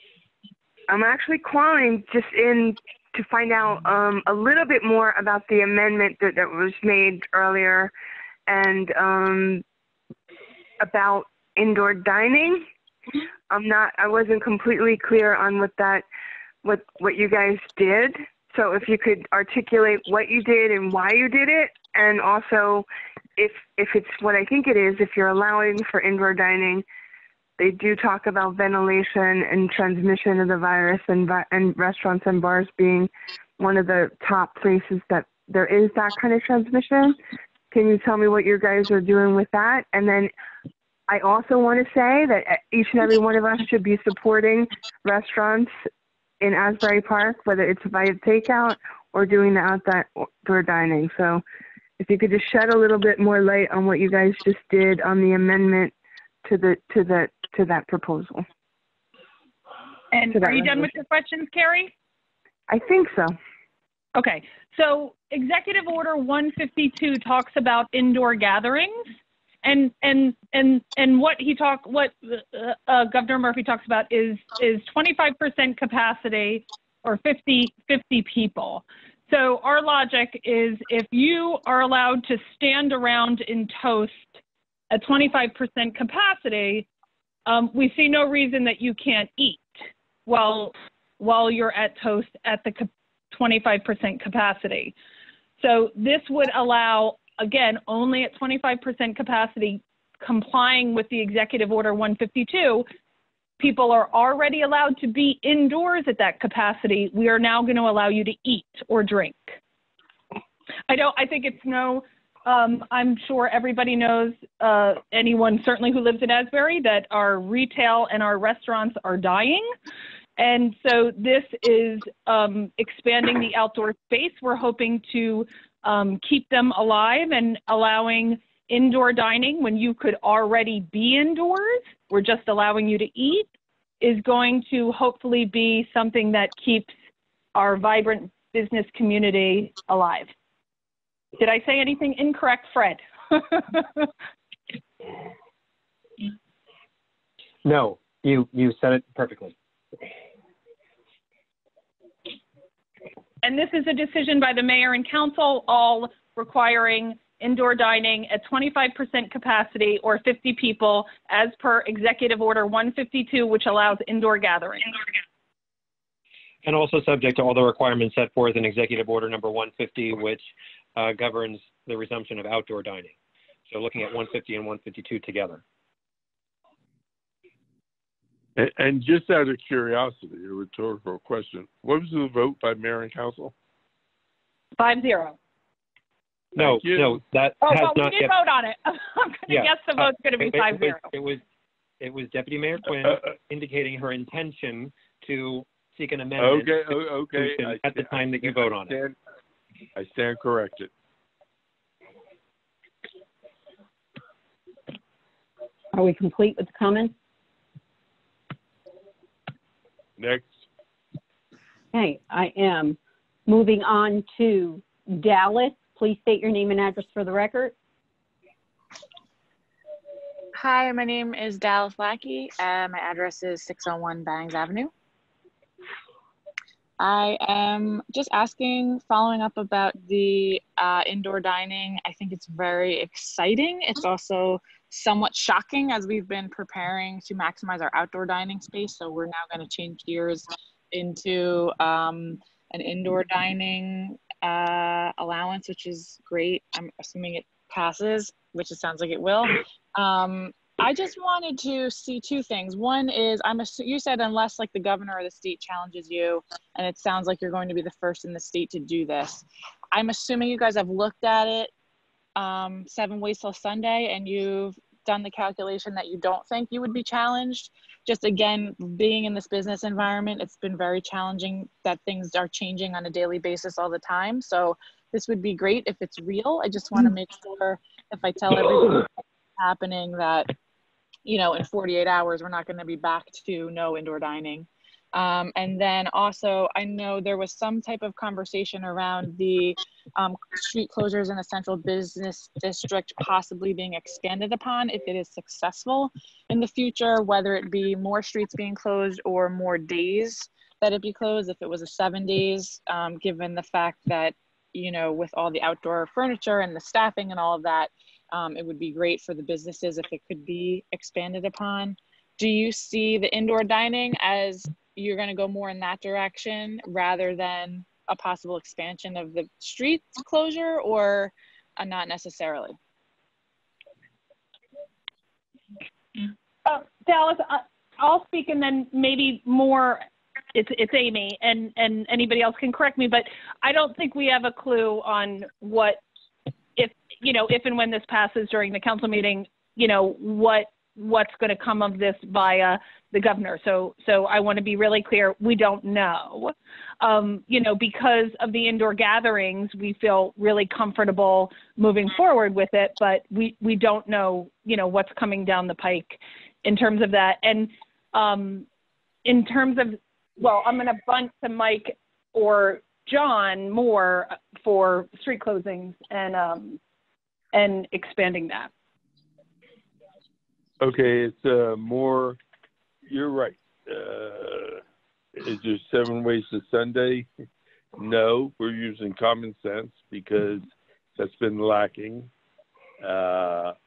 I'm actually calling just in to find out a little bit more about the amendment that was made earlier, and about indoor dining. I wasn't completely clear on what you guys did. So if you could articulate what you did and why you did it, and also if it's what I think it is, if you're allowing for indoor dining, they do talk about ventilation and transmission of the virus, and restaurants and bars being one of the top places that there is that kind of transmission. Can you tell me what you guys are doing with that? And then I also want to say that each and every one of us should be supporting restaurants in Asbury Park, whether it's via takeout or doing the outdoor dining. So if you could just shed a little bit more light on what you guys just did on the amendment to that proposal. And are you done with your questions, Carrie? I think so. Okay. So Executive Order 152 talks about indoor gatherings, and what Governor Murphy talks about is 25% capacity, or 50 people. So our logic is, if you are allowed to stand around in Toast at 25% capacity, we see no reason that you can't eat while you're at Toast at the 25% capacity. So this would allow, again, only at 25% capacity, complying with the Executive Order 152, people are already allowed to be indoors at that capacity. We are now going to allow you to eat or drink. I think it's I'm sure everybody knows, anyone certainly who lives in Asbury, that our retail and our restaurants are dying. And so this is expanding the outdoor space. We're hoping to keep them alive, and allowing indoor dining when you could already be indoors. We're just allowing you to eat, is going to hopefully be something that keeps our vibrant business community alive. Did I say anything incorrect, Fred? No, you said it perfectly. And this is a decision by the mayor and council. All requiring indoor dining at 25% capacity or 50 people as per Executive Order 152, which allows indoor gatherings. And also subject to all the requirements set forth in Executive Order number 150, which governs the resumption of outdoor dining. So looking at 150 and 152 together. And just out of curiosity, a rhetorical question, what was the vote by mayor and council? 5-0. No, that Oh, has well, we not did yet. vote on it. I'm going to guess the vote's going to be 5-0. It was Deputy Mayor Quinn indicating her intention to seek an amendment Okay. at the time that you vote on it. I stand corrected. Are we complete with the comments? Next. Okay, I am. Moving on to Dallas. Please state your name and address for the record. Hi, my name is Dallas Lackey. My address is 601 Bangs Avenue. I am just asking, following up about the indoor dining. I think it's very exciting. It's also somewhat shocking as we've been preparing to maximize our outdoor dining space. So we're now going to change gears into an indoor dining allowance, which is great. I'm assuming it passes, which it sounds like it will. I just wanted to see two things. One is, you said unless like the governor or the state challenges you, and it sounds like you're going to be the first in the state to do this. I'm assuming you guys have looked at it 7 ways till Sunday, and you've done the calculation that you don't think you would be challenged. Just again, being in this business environment, it's been very challenging that things are changing on a daily basis all the time. So this would be great if it's real. I just want to make sure if I tell everybody what's happening that, you know, in 48 hours, we're not going to be back to no indoor dining. And then also, I know there was some type of conversation around the street closures in the central business district possibly being expanded upon if it is successful in the future, whether it be more streets being closed or more days that it be closed. If it was a 7 days, given the fact that, you know, with all the outdoor furniture and the staffing and all of that, it would be great for the businesses if it could be expanded upon. Do you see the indoor dining as you're going to go more in that direction rather than a possible expansion of the street closure, or not necessarily? Dallas, I'll speak, and then maybe more. It's Amy, and anybody else can correct me, but I don't think we have a clue on what, if and when this passes during the council meeting, you know, what's going to come of this via the governor. So I want to be really clear. We don't know, because of the indoor gatherings, we feel really comfortable moving forward with it, but we don't know, what's coming down the pike in terms of that. And in terms of, well, I'm going to bunt to Mike or John more for street closings and expanding that. Okay, it's more, you're right. Is there 7 ways to Sunday? No, we're using common sense because that's been lacking.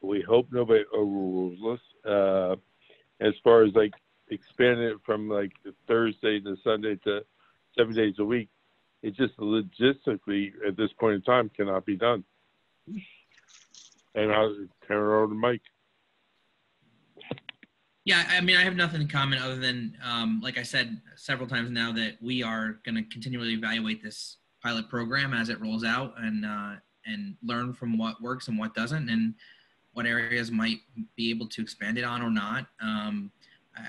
We hope nobody overrules us. As far as like expanding it from like Thursday to Sunday to 7 days a week, it just logistically at this point in time cannot be done. And I'll turn it over to Mike. Yeah, I mean, I have nothing to comment other than, like I said several times now, that we are going to continually evaluate this pilot program as it rolls out and learn from what works and what doesn't, and what areas might be able to expand it on or not.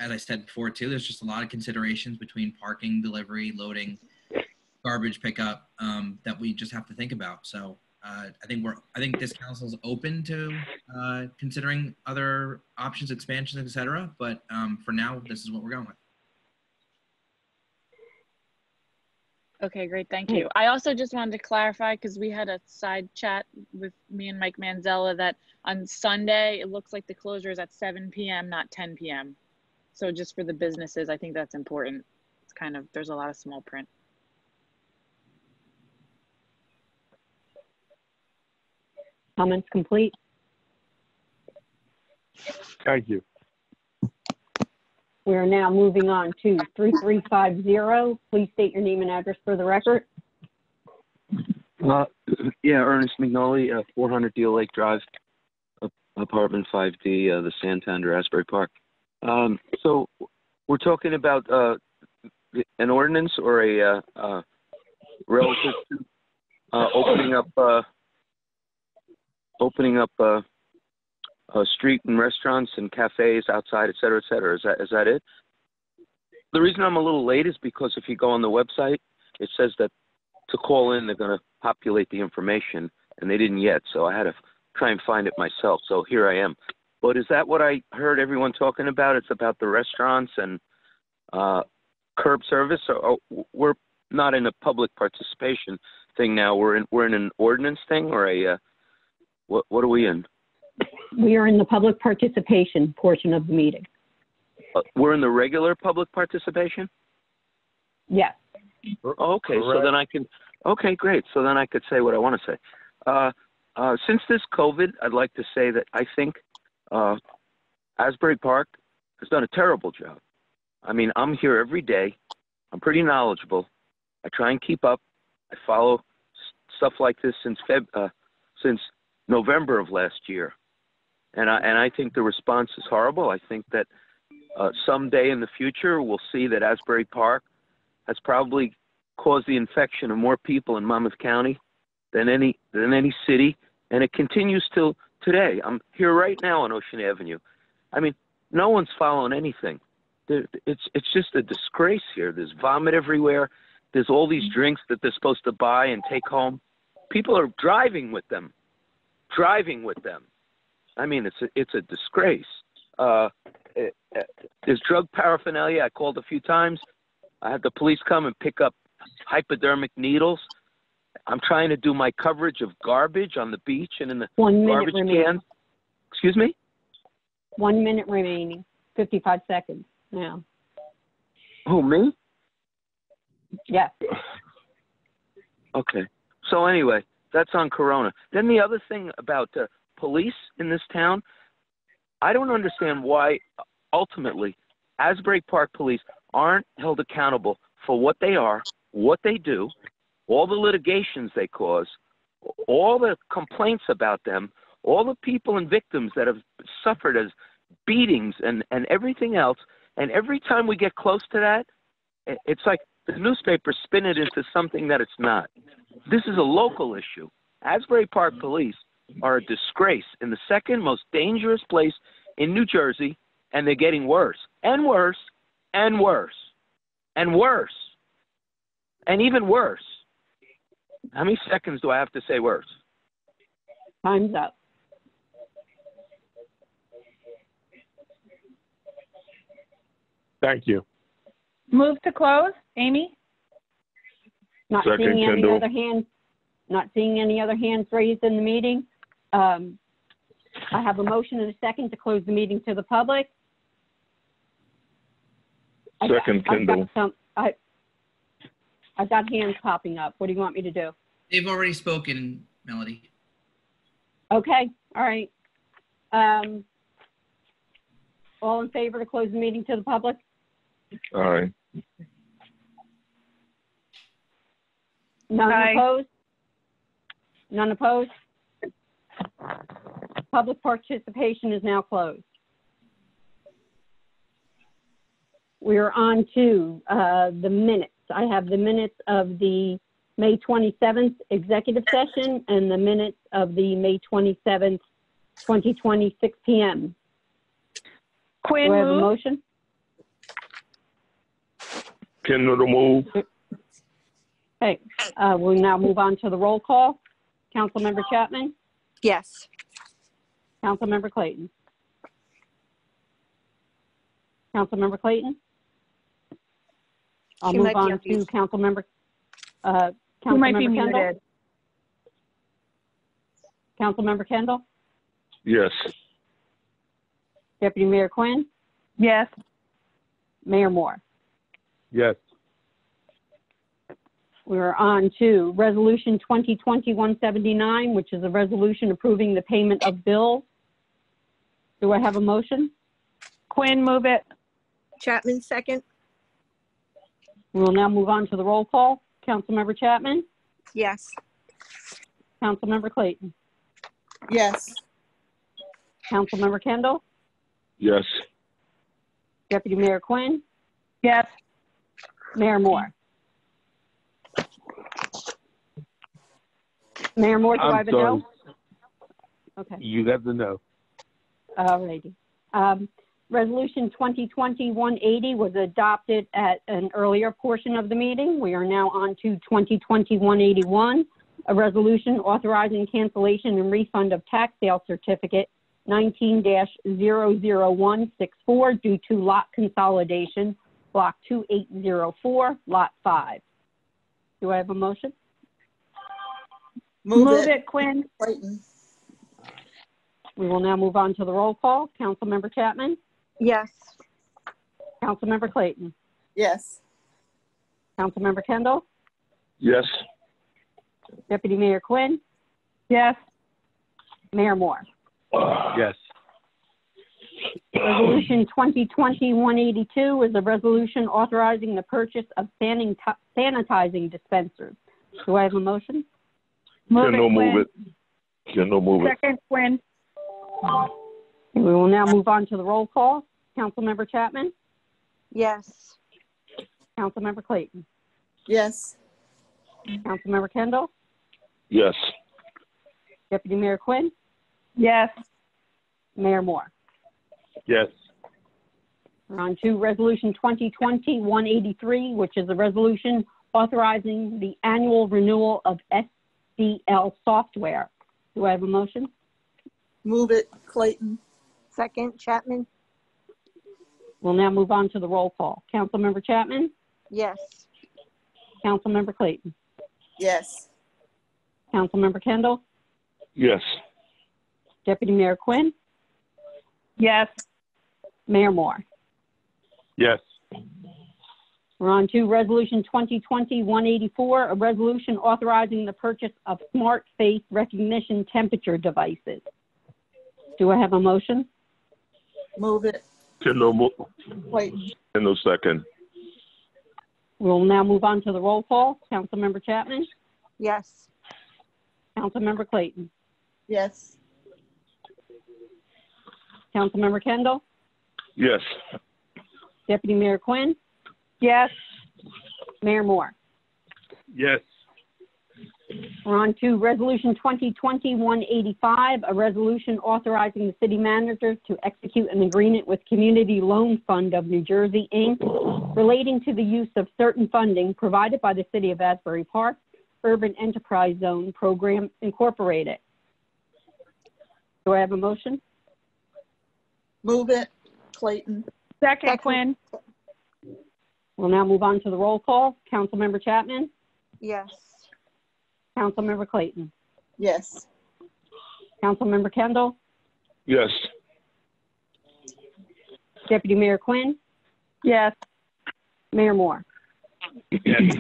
As I said before, too, there's just a lot of considerations between parking, delivery, loading, garbage pickup that we just have to think about. So I think this council is open to considering other options, expansions, etc. But for now, this is what we're going with. Okay, great. Thank you. I also just wanted to clarify, because we had a side chat with me and Mike Manzella, that on Sunday, it looks like the closure is at 7 p.m., not 10 p.m. So just for the businesses, I think that's important. It's kind of, there's a lot of small print. Comments complete? Thank you. We are now moving on to 3350. Please state your name and address for the record. Yeah, Ernest McNulty, 400 Deal Lake Drive, apartment 5D, the Santander, Asbury Park. So we're talking about an ordinance or a relative to opening up street and restaurants and cafes outside, et cetera, et cetera. Is that it? The reason I'm a little late is because if you go on the website, it says that to call in, they're going to populate the information, and they didn't yet, so I had to try and find it myself. So here I am. But is that what I heard everyone talking about? It's about the restaurants and curb service? Or we're not in a public participation thing now. We're in an ordinance thing, or a what are we in? We are in the public participation portion of the meeting. We're in the regular public participation? Yes. Okay, so then I can, okay, great. So then I could say what I want to say. Since this COVID, I'd like to say that I think Asbury Park has done a terrible job. I mean, I'm here every day. I'm pretty knowledgeable. I try and keep up. I follow stuff like this since November of last year. And I think the response is horrible. I think that someday in the future, we'll see that Asbury Park has probably caused the infection of more people in Monmouth County than any city, and it continues till today. I'm here right now on Ocean Avenue. I mean, no one's following anything. It's just a disgrace here. There's vomit everywhere. There's all these drinks that they're supposed to buy and take home. People are driving with them. I mean, it's a disgrace. There's drug paraphernalia. I called a few times. I had the police come and pick up hypodermic needles. I'm trying to do my coverage of garbage on the beach and in the garbage can. Excuse me? 1 minute remaining, 55 seconds now. Who, me? Yes. Okay. So anyway, that's on Corona. Then the other thing about police in this town, I don't understand why, ultimately, Asbury Park police aren't held accountable for what they are, what they do, all the litigations they cause, all the complaints about them, all the people and victims that have suffered as beatings and everything else. And every time we get close to that, it's like the newspapers spin it into something that it's not. This is a local issue. Asbury Park police are a disgrace in the second most dangerous place in New Jersey, and they're getting worse and worse and worse and worse and even worse. How many seconds do I have to say worse? Time's up. Thank you. Move to close. Amy? Not seeing any other hands raised in the meeting. I have a motion and a second to close the meeting to the public. Second, Kendall. I've got hands popping up. What do you want me to do? They've already spoken, Melody. Okay, all right. All in favor to close the meeting to the public? Aye. None Aye. opposed? None opposed? Public participation is now closed. We are on to the minutes. I have the minutes of the May 27th executive session and the minutes of the May 27th, 2020, 6 p.m. Quinn, Do I have a move. motion? Kendall to move. Okay, we'll now move on to the roll call. Councilmember Chapman? Yes. Councilmember Clayton? Councilmember Clayton? I'll She move might be on on to mute. Councilmember, You might be Councilmember Kendall? muted. Councilmember Kendall? Yes. Deputy Mayor Quinn? Yes. Mayor Moore? Yes. We're on to Resolution 2020-179, which is a resolution approving the payment of bills. Do I have a motion? Quinn, move it. Chapman, second. We will now move on to the roll call. Councilmember Chapman? Yes. Councilmember Clayton? Yes. Councilmember Kendall? Yes. Deputy Mayor Quinn? Yes. Mayor Moore? Mayor Moore, do I have a no? Okay. You got the no. All righty. Resolution 2020-180 was adopted at an earlier portion of the meeting. We are now on to 2020-181, a resolution authorizing cancellation and refund of tax sale certificate 19-00164 due to lot consolidation, block 2804, lot 5. Do I have a motion? Move it, Quinn. Clayton. We will now move on to the roll call. Councilmember Chapman? Yes. Councilmember Clayton? Yes. Councilmember Kendall? Yes. Deputy Mayor Quinn? Yes. Mayor Moore? Yes. Resolution 2020-182 is a resolution authorizing the purchase of sanitizing dispensers. Do I have a motion? Kendall, move it. Kendall, move it. Second, Quinn. We will now move on to the roll call. Councilmember Chapman? Yes. Councilmember Clayton? Yes. Councilmember Kendall? Yes. Deputy Mayor Quinn? Yes. Mayor Moore? Yes. We're on to Resolution 2020-183, which is a resolution authorizing the annual renewal of SDL software. Do I have a motion? Move it, Clayton. Second, Chapman. We'll now move on to the roll call. Councilmember Chapman? Yes. Councilmember Clayton? Yes. Councilmember Kendall? Yes. Deputy Mayor Quinn? Yes. Mayor Moore? Yes. We're on to Resolution 2020-184, a resolution authorizing the purchase of smart face recognition temperature devices. Do I have a motion? Move it, Kendall, move. Clayton. Kendall, second. We'll now move on to the roll call. Councilmember Chapman? Yes. Councilmember Clayton? Yes. Councilmember Kendall? Yes. Deputy Mayor Quinn? Yes. Mayor Moore? Yes. We're on to Resolution 2020-185, a resolution authorizing the city manager to execute an agreement with Community Loan Fund of New Jersey, Inc., relating to the use of certain funding provided by the City of Asbury Park Urban Enterprise Zone Program, Incorporated. Do I have a motion? Move it, Clayton. Second, Quinn. We'll now move on to the roll call. Councilmember Chapman? Yes. Councilmember Clayton? Yes. Councilmember Kendall? Yes. Deputy Mayor Quinn? Yes. Mayor Moore? Yes.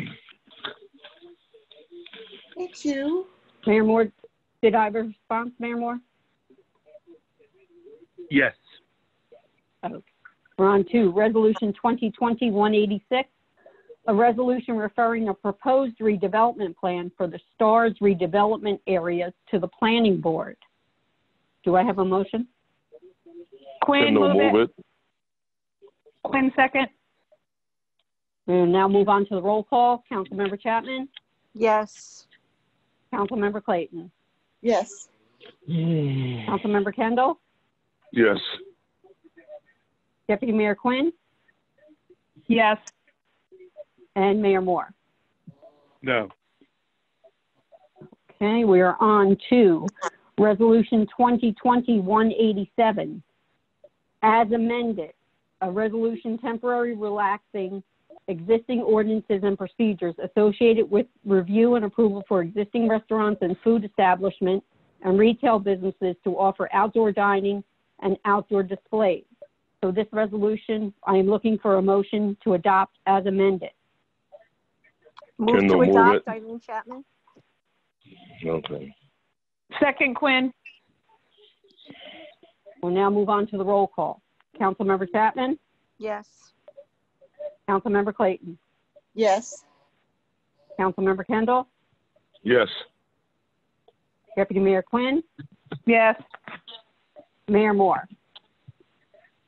Thank you. Mayor Moore, did I have a response, Mayor Moore? Yes. Okay. We're on to Resolution 2020-186, a resolution referring a proposed redevelopment plan for the STARS redevelopment areas to the Planning Board. Do I have a motion? Quinn, Kendall, move move it. Quinn, second. We'll now move on to the roll call. Councilmember Chapman? Yes. Councilmember Clayton? Yes. Councilmember Kendall? Yes. Deputy Mayor Quinn? Yes. And Mayor Moore? No. Okay, we are on to Resolution 2020-187. As amended, a resolution temporarily relaxing existing ordinances and procedures associated with review and approval for existing restaurants and food establishments and retail businesses to offer outdoor dining and outdoor displays. So this resolution, I am looking for a motion to adopt as amended. Move Kendall, to move adopt, it. Eileen Chapman. Okay. Second, Quinn. We'll now move on to the roll call. Councilmember Chapman? Yes. Councilmember Clayton? Yes. Councilmember Kendall? Yes. Deputy Mayor Quinn? Yes. Mayor Moore?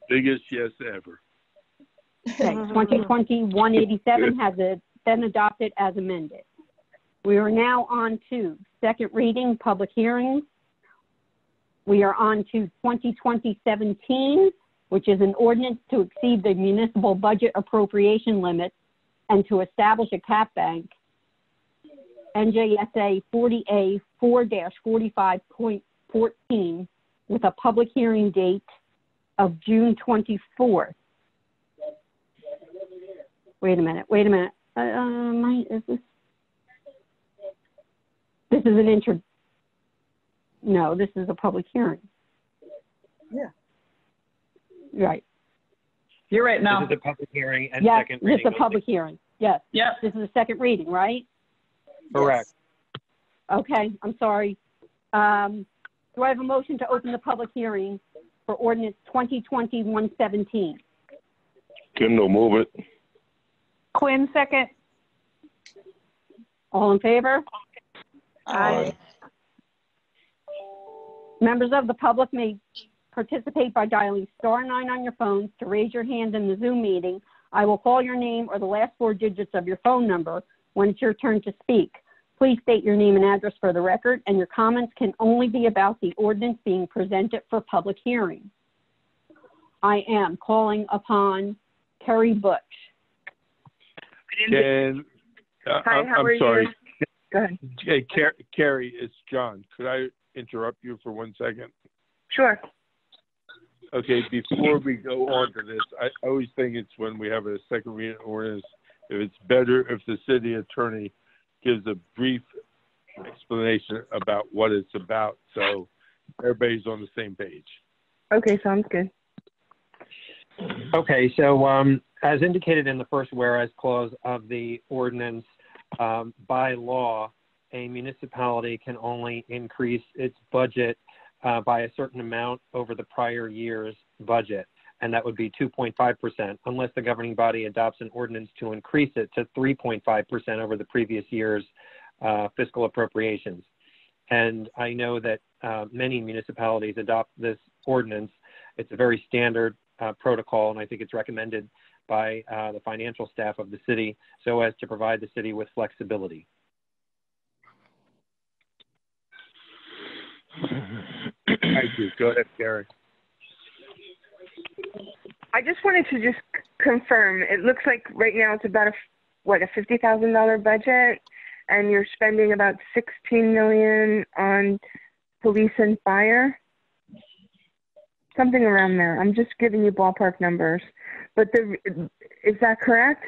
Biggest yes ever. Okay, 2020-187 has been adopted as amended. We are now on to second reading, public hearings. We are on to 2020-17, which is an ordinance to exceed the municipal budget appropriation limit and to establish a cap bank, NJSA 40A 4-45.14, with a public hearing date of June 24th. Wait a minute. Is this is an no, this is a public hearing. Yeah. Right. You're right, Mel. This is a public hearing and Yes, second this reading. is a public hearing. Yes. Yep. This is a second reading, right? Correct. Okay, I'm sorry. Do I have a motion to open the public hearing for ordinance 2020-117? Kendall, move it. Quinn, second. All in favor? Aye. Members of the public may participate by dialing *9 on your phones to raise your hand in the Zoom meeting. I will call your name or the last 4 digits of your phone number when it's your turn to speak. Please state your name and address for the record, and your comments can only be about the ordinance being presented for public hearing. I am calling upon Kerry Butch. And Hi, how I'm are sorry. you? Go ahead. Hey, Carrie, it's John. Could I interrupt you for 1 second? Sure. Okay, before we go on to this, I always think it's when we have a second reading ordinance, if it's better if the city attorney gives a brief explanation about what it's about, so everybody's on the same page. Okay, sounds good. Okay, so as indicated in the first whereas clause of the ordinance, by law, a municipality can only increase its budget by a certain amount over the prior year's budget, and that would be 2.5%, unless the governing body adopts an ordinance to increase it to 3.5% over the previous year's fiscal appropriations. And I know that many municipalities adopt this ordinance. It's a very standard protocol, and I think it's recommended by the financial staff of the city so as to provide the city with flexibility. Thank you. Go ahead, Gary. I just wanted to just confirm. It looks like right now it's about a $50,000 budget, and you're spending about $16 million on police and fire. Something around there. I'm just giving you ballpark numbers. But is that correct?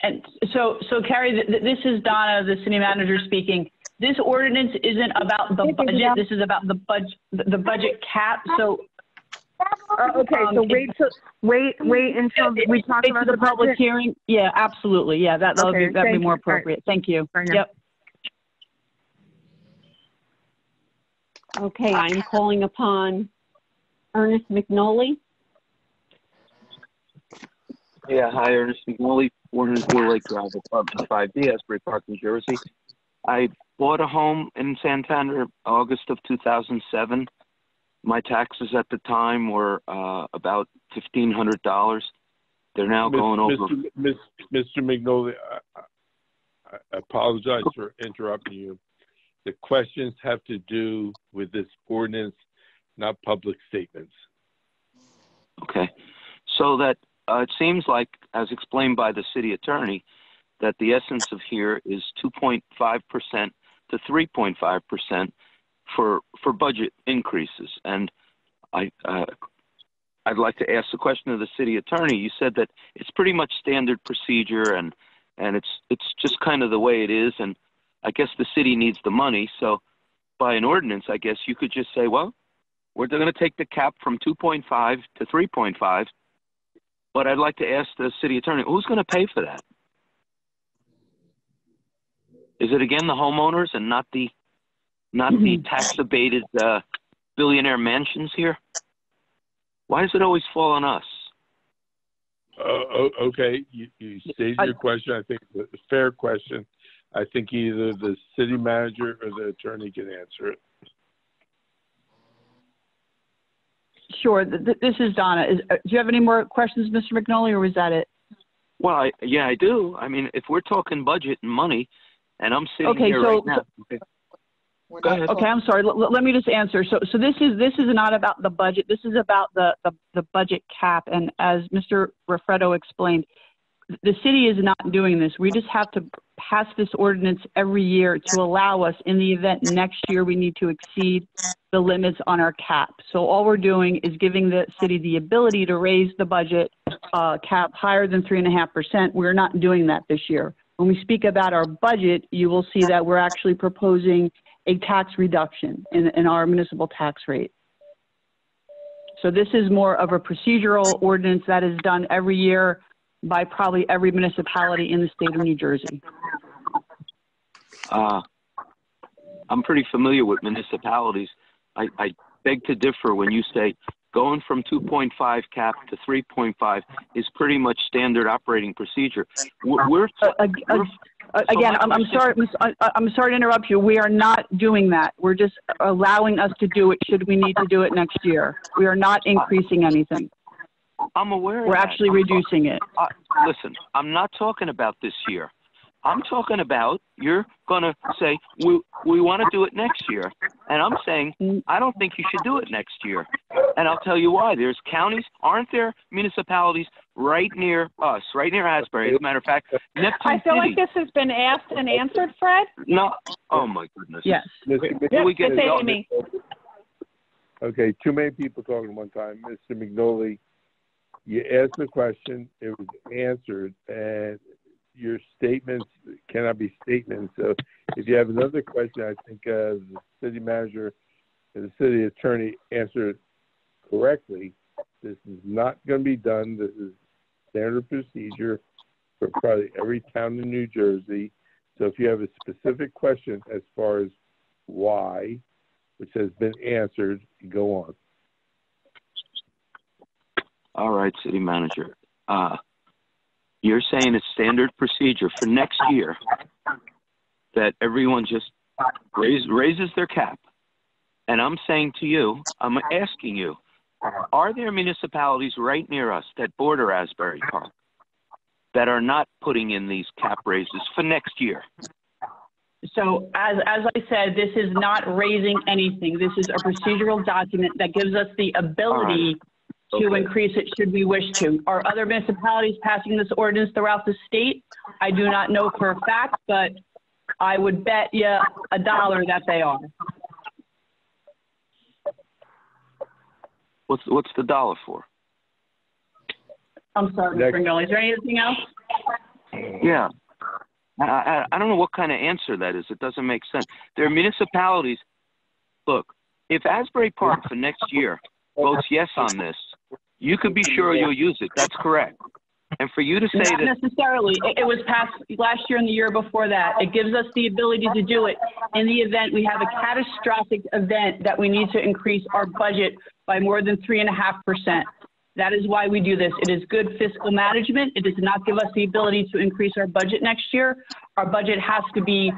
And so Carrie, this is Donna, the city manager speaking. This ordinance isn't about the budget. This is about the budget cap. So okay, so wait until we talk about the public budget? hearing. Yeah, absolutely. Yeah, that'd be more you. appropriate. Right. Thank you. Yep. Okay, I'm calling upon Ernest McNolly. Yeah, hi, Ernest McNolly, 404 Lake Drive, apartment 5D, Asbury Park, New Jersey. I bought a home in Santander August of 2007. My taxes at the time were about $1,500. They're now going over. Mr. McNolly, I apologize for interrupting you. The questions have to do with this ordinance, not public statements. Okay. So that it seems like, as explained by the city attorney, that the essence of here is 2.5% to 3.5% for budget increases. And I'd like to ask the question of the city attorney. You said that it's pretty much standard procedure, and it's just kind of the way it is. And I guess the city needs the money. So by an ordinance, I guess you could just say, well, we're going to take the cap from 2.5 to 3.5. But I'd like to ask the city attorney, who's going to pay for that? Is it again the homeowners and not the tax abated billionaire mansions here? Why does it always fall on us? Okay, you stated your question. I think it's a fair question. I think either the city manager or the attorney can answer it. Sure. This is Donna. Do you have any more questions, Mr. McNolly, or was that it? Well, yeah, I do. I mean, if we're talking budget and money, and I'm sitting here right now. Go ahead. Okay, I'm sorry. Let me just answer. So this is not about the budget. This is about the budget cap. And as Mr. Raffreddo explained, the city is not doing this. We just have to pass this ordinance every year to allow us, in the event next year we need to exceed the limits on our cap. So all we're doing is giving the city the ability to raise the budget cap higher than 3.5%. We're not doing that this year. When we speak about our budget, you will see that we're actually proposing a tax reduction in our municipal tax rate. So this is more of a procedural ordinance that is done every year by probably every municipality in the state of New Jersey. I'm pretty familiar with municipalities. I beg to differ when you say going from 2.5 cap to 3.5 is pretty much standard operating procedure. Again, I'm sorry to interrupt you. We are not doing that. We're just allowing us to do it should we need to do it next year. We are not increasing anything. I'm aware of We're that. actually reducing it. Listen, I'm not talking about this year. I'm talking about you're going to say, we want to do it next year. And I'm saying, I don't think you should do it next year. And I'll tell you why. There's counties, aren't there municipalities right near us, right near Asbury? As a matter of fact, Neptune I feel City. like this has been asked and answered, Fred. No. Oh, my goodness. Yes. Amy. Okay, too many people talking at one time. Mr. McNolly, you asked the question, it was answered, and your statements cannot be statements. So if you have another question, I think the city manager and the city attorney answered correctly. This is not going to be done. This is standard procedure for probably every town in New Jersey. So if you have a specific question as far as why, which has been answered, go on. All right, city manager. You're saying it's standard procedure for next year that everyone just raises their cap. And I'm saying to you, I'm asking you, are there municipalities right near us that border Asbury Park that are not putting in these cap raises for next year? So as I said, this is not raising anything. This is a procedural document that gives us the ability to increase it should we wish to. Are other municipalities passing this ordinance throughout the state? I do not know for a fact, but I would bet you $1 that they are. What's the dollar for? I'm sorry, Mr. McNolly. Is there anything else? Yeah. I don't know what kind of answer that is. It doesn't make sense. There are municipalities. Look, if Asbury Park for next year votes yes on this, you could be sure you'll use it. That's correct. And for you to say Not that... necessarily. It was passed last year and the year before that. It gives us the ability to do it in the event we have a catastrophic event that we need to increase our budget by more than 3.5%. That is why we do this. It is good fiscal management. It does not give us the ability to increase our budget next year. Our budget has to be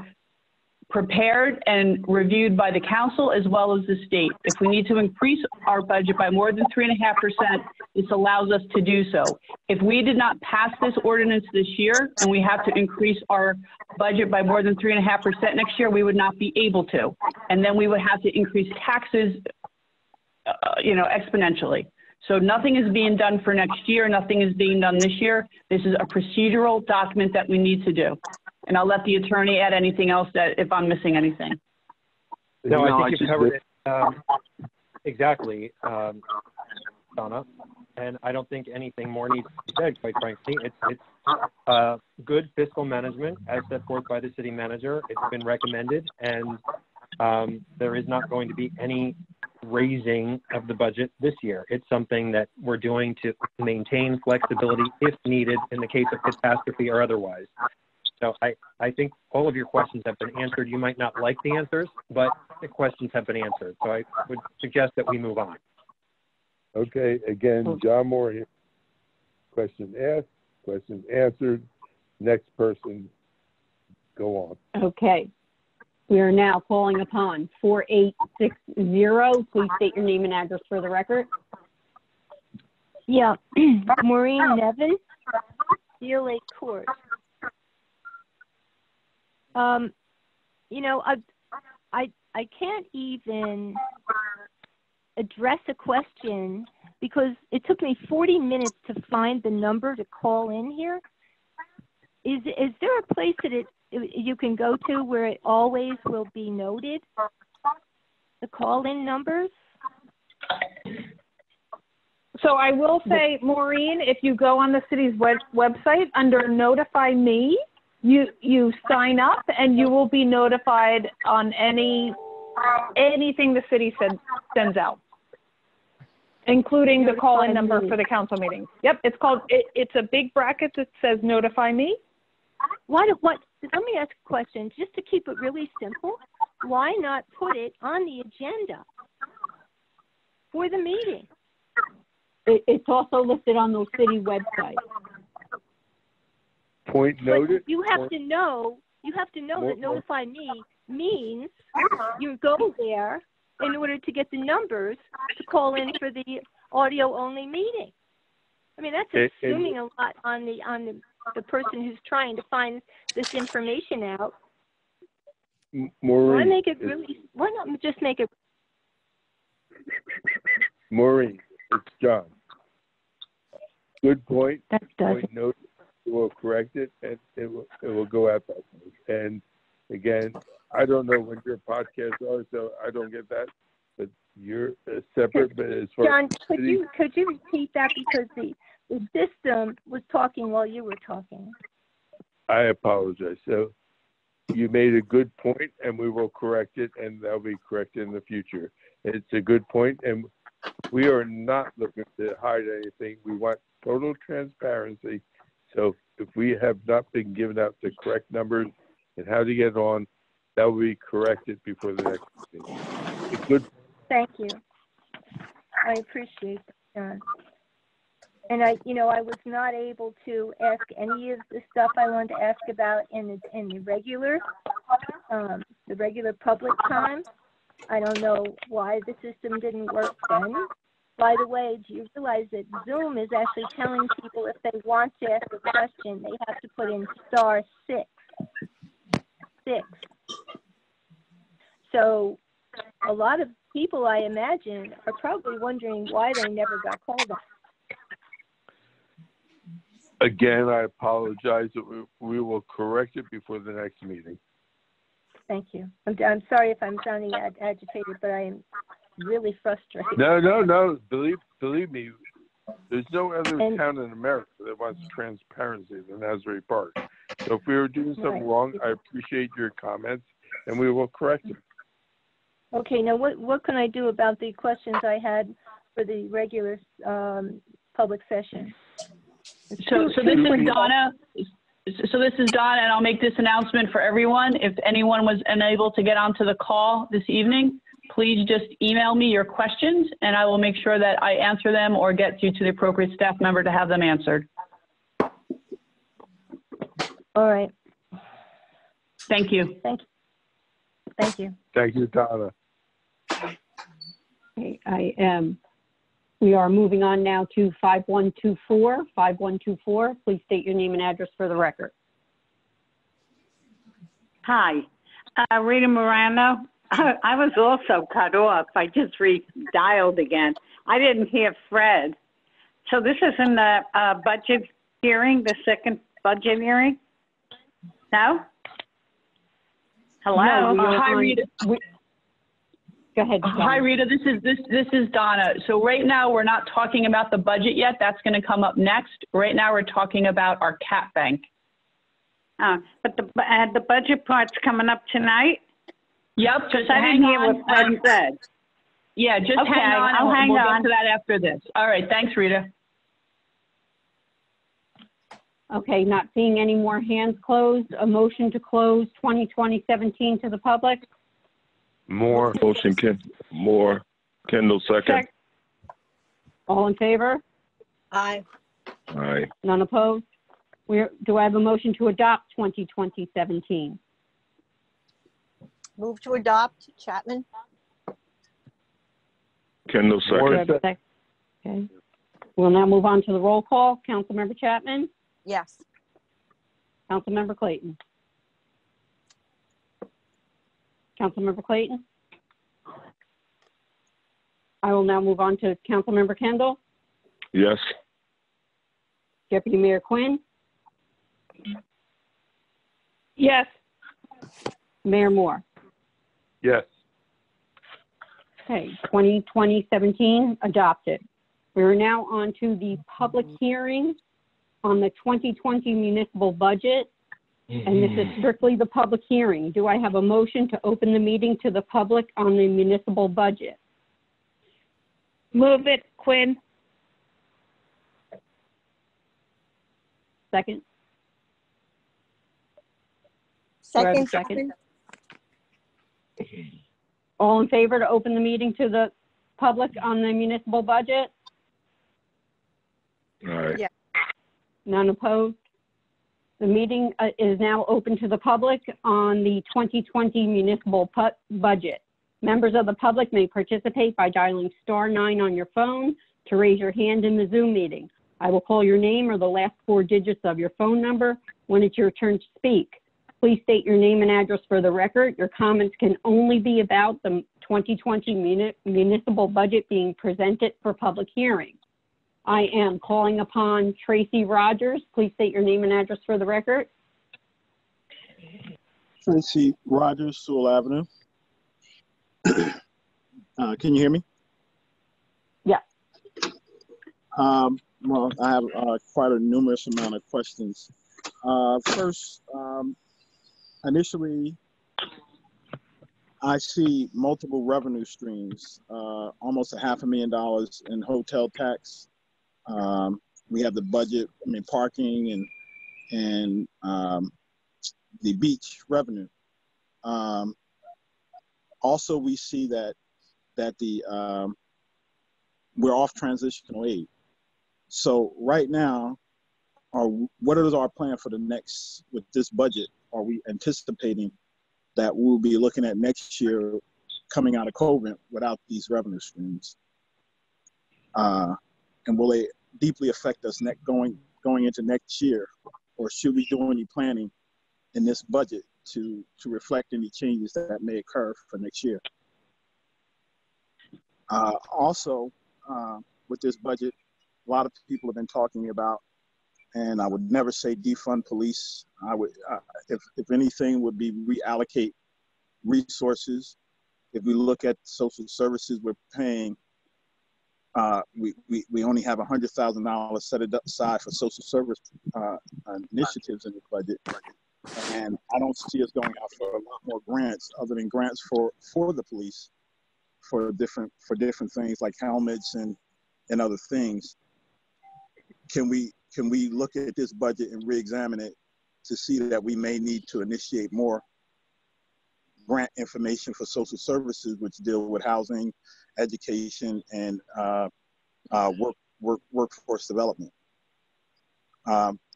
prepared and reviewed by the council as well as the state. If we need to increase our budget by more than 3.5%, this allows us to do so. If we did not pass this ordinance this year and we have to increase our budget by more than 3.5% next year, we would not be able to. And then we would have to increase taxes, exponentially. So nothing is being done for next year. Nothing is being done this year. This is a procedural document that we need to do. And I'll let the attorney add anything else that if I'm missing anything. No, I think you've covered it exactly, Donna. And I don't think anything more needs to be said, quite frankly. It's good fiscal management as set forth by the city manager. It's been recommended, and there is not going to be any raising of the budget this year. It's something that we're doing to maintain flexibility if needed in the case of catastrophe or otherwise. So I think all of your questions have been answered. You might not like the answers, but the questions have been answered. So I would suggest that we move on. Okay, again, John Moore here. Question asked, question answered. Next person, go on. Okay. We are now calling upon 4860. Please state your name and address for the record. Yeah, Maureen Nevin, Deal Lake Court. You know, I can't even address a question because it took me 40 minutes to find the number to call in here. Is there a place that you can go to where it always will be noted, the call-in numbers? So I will say, Maureen, if you go on the city's website under Notify Me, you sign up and you will be notified on anything the city sends out, including the call-in number for the council meetings. Yep, it's a big bracket that says Notify Me. Let me ask a question, just to keep it really simple. Why not put it on the agenda for the meeting? It's also listed on the city website. Point noted. You have to know that Notify Me means you go there in order to get the numbers to call in for the audio only meeting. I mean, that's assuming a lot on the person who's trying to find this information out. Maureen, why not just make it? Maureen, it's John. Good point. Point noted. We'll correct it, and it will go out that way. And again, I don't know when your podcasts are, so I don't get that. But you're separate. But as far John, as could you repeat that because the system was talking while you were talking. I apologize. So you made a good point, and we will correct it, and that'll be corrected in the future. It's a good point, and we are not looking to hide anything. We want total transparency. So if we have not been given out the correct numbers and how to get on, that will be corrected before the next meeting. It's good. Thank you. I appreciate that, John. And I was not able to ask any of the stuff I wanted to ask about in the regular public time. I don't know why the system didn't work then. By the way, do you realize that Zoom is actually telling people if they want to ask a question, they have to put in *6. So a lot of people, I imagine, are probably wondering why they never got called on. Again, I apologize. We will correct it before the next meeting. Thank you. I'm sorry if I'm sounding agitated, but I am really frustrated. No. Believe me, there's no other town in America that wants transparency than Asbury Park. So if we were doing something wrong, I appreciate your comments, and we will correct it. Okay. Now, what can I do about the questions I had for the regular public session? So this is Donna. So this is Donna, and I'll make this announcement for everyone. If anyone was unable to get onto the call this evening, please just email me your questions, and I will make sure that I answer them or get you to the appropriate staff member to have them answered. All right. Thank you. Thank you. Thank you, Donna. Okay, we are moving on now to 5124. 5124, please state your name and address for the record. Hi, Rita Morano. I was also cut off. I just redialed again. I didn't hear Fred. So this is in the budget hearing, the second budget hearing? No? Hello? No, hi, Rita. Go ahead. Hi, Rita. This is Donna. So right now we're not talking about the budget yet. That's going to come up next. Right now we're talking about our cat bank. But the budget part's coming up tonight? Yep. Just I didn't hear what Fred said. Yeah, just okay, hang on. I'll hang we'll on. get to that after this. All right. Thanks, Rita. Okay, not seeing any more hands closed. A motion to close 2020-17 to the public? More. Motion, Moore. Kendall, second. All in favor? Aye. Aye. None opposed? Do I have a motion to adopt 2020-17? Move to adopt. Chapman? Kendall, second. Okay. We'll now move on to the roll call. Councilmember Chapman? Yes. Councilmember Clayton? Councilmember Clayton? I will now move on to Councilmember Kendall. Yes. Deputy Mayor Quinn? Yes. Mayor Moore? Yes. Okay, 2020-17 adopted. We are now on to the public hearing on the 2020 municipal budget. And this is strictly the public hearing. Do I have a motion to open the meeting to the public on the municipal budget? Move it, Quinn. Second? Second. Do I have a second? All in favor to open the meeting to the public on the municipal budget? All right. Yeah. None opposed? The meeting is now open to the public on the 2020 municipal budget. Members of the public may participate by dialing *9 on your phone to raise your hand in the Zoom meeting. I will call your name or the last 4 digits of your phone number when it's your turn to speak. Please state your name and address for the record. Your comments can only be about the 2020 municipal budget being presented for public hearing. I am calling upon Tracy Rogers. Please state your name and address for the record. Tracy Rogers, Sewell Avenue. Can you hear me? Yeah. Well, I have quite a numerous amount of questions. First, initially, I see multiple revenue streams, almost $500,000 in hotel tax. We have the budget, parking and the beach revenue. Also, we see that the we're off transitional aid. So right now, what is our plan for the next, with this budget? Are we anticipating that we'll be looking at next year coming out of COVID without these revenue streams? And will they deeply affect us going into next year? Or should we do any planning in this budget to reflect any changes that may occur for next year? Also, with this budget, a lot of people have been talking about, and I would never say defund police. I would, if anything, would be reallocate resources. If we look at social services, we're paying. We only have $100,000 set aside for social service initiatives in the budget, and I don't see us going out for a lot more grants other than grants for the police for different things like helmets and other things. Can we look at this budget and re-examine it to see that we may need to initiate more grant information for social services, which deal with housing, education, and workforce development?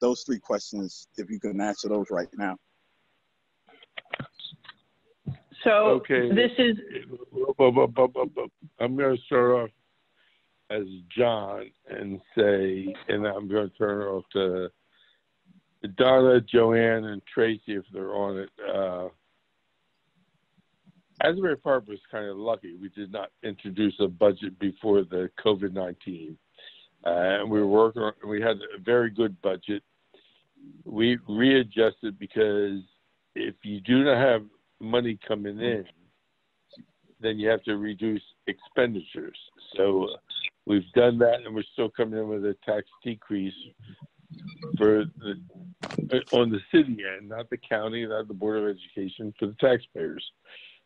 Those 3 questions, if you can answer those right now. So okay. This is. I'm going to start off as John and say, and I'm going to turn it off to Donna, Joanne, and Tracy if they're on it. Asbury Park was kind of lucky. We did not introduce a budget before the COVID-19. And we were working on, we had a very good budget. We readjusted because if you do not have money coming in, then you have to reduce expenditures. So we've done that, and we're still coming in with a tax decrease for on the city end, not the county, not the Board of Education, for the taxpayers.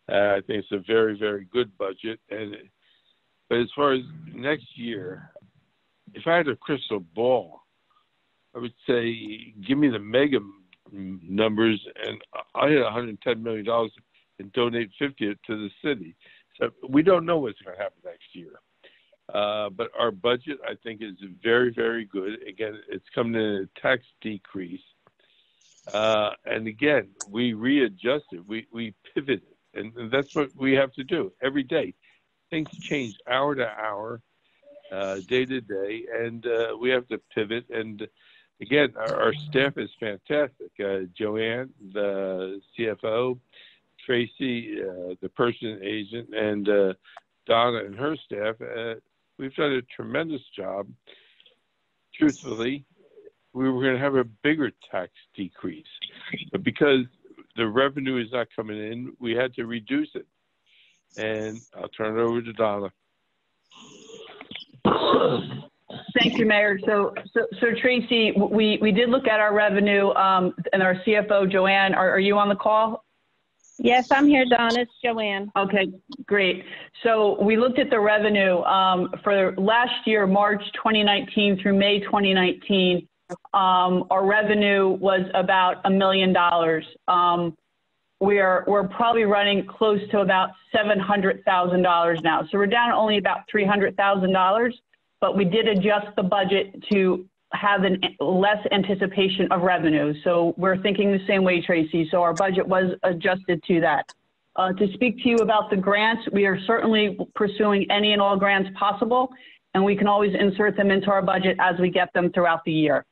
I think it's a very, very good budget. But as far as next year, if I had a crystal ball, I would say give me the mega numbers, and I had $110 million and donate 50 to the city. So we don't know what's going to happen next year. But our budget, I think, is very, very good. Again, it's coming in a tax decrease. And again, we readjusted, we pivoted, and that's what we have to do every day. Things change hour to hour, day to day, and we have to pivot. And again, our staff is fantastic. Joanne, the CFO, Tracy, the purchasing agent, and Donna and her staff. We've done a tremendous job. Truthfully, we were going to have a bigger tax decrease, but because the revenue is not coming in, we had to reduce it. And I'll turn it over to Donna. Thank you, Mayor. So Tracy, we did look at our revenue, and our CFO, Joanne, are you on the call? Yes, I'm here, Donna. It's Joanne. Okay, great. So we looked at the revenue for last year, March 2019 through May 2019. Our revenue was about $1 million. We're probably running close to about $700,000 now. So we're down only about $300,000, but we did adjust the budget to have less anticipation of revenue. So we're thinking the same way, Tracy. So our budget was adjusted to that. To speak to you about the grants, we are certainly pursuing any and all grants possible, and we can always insert them into our budget as we get them throughout the year.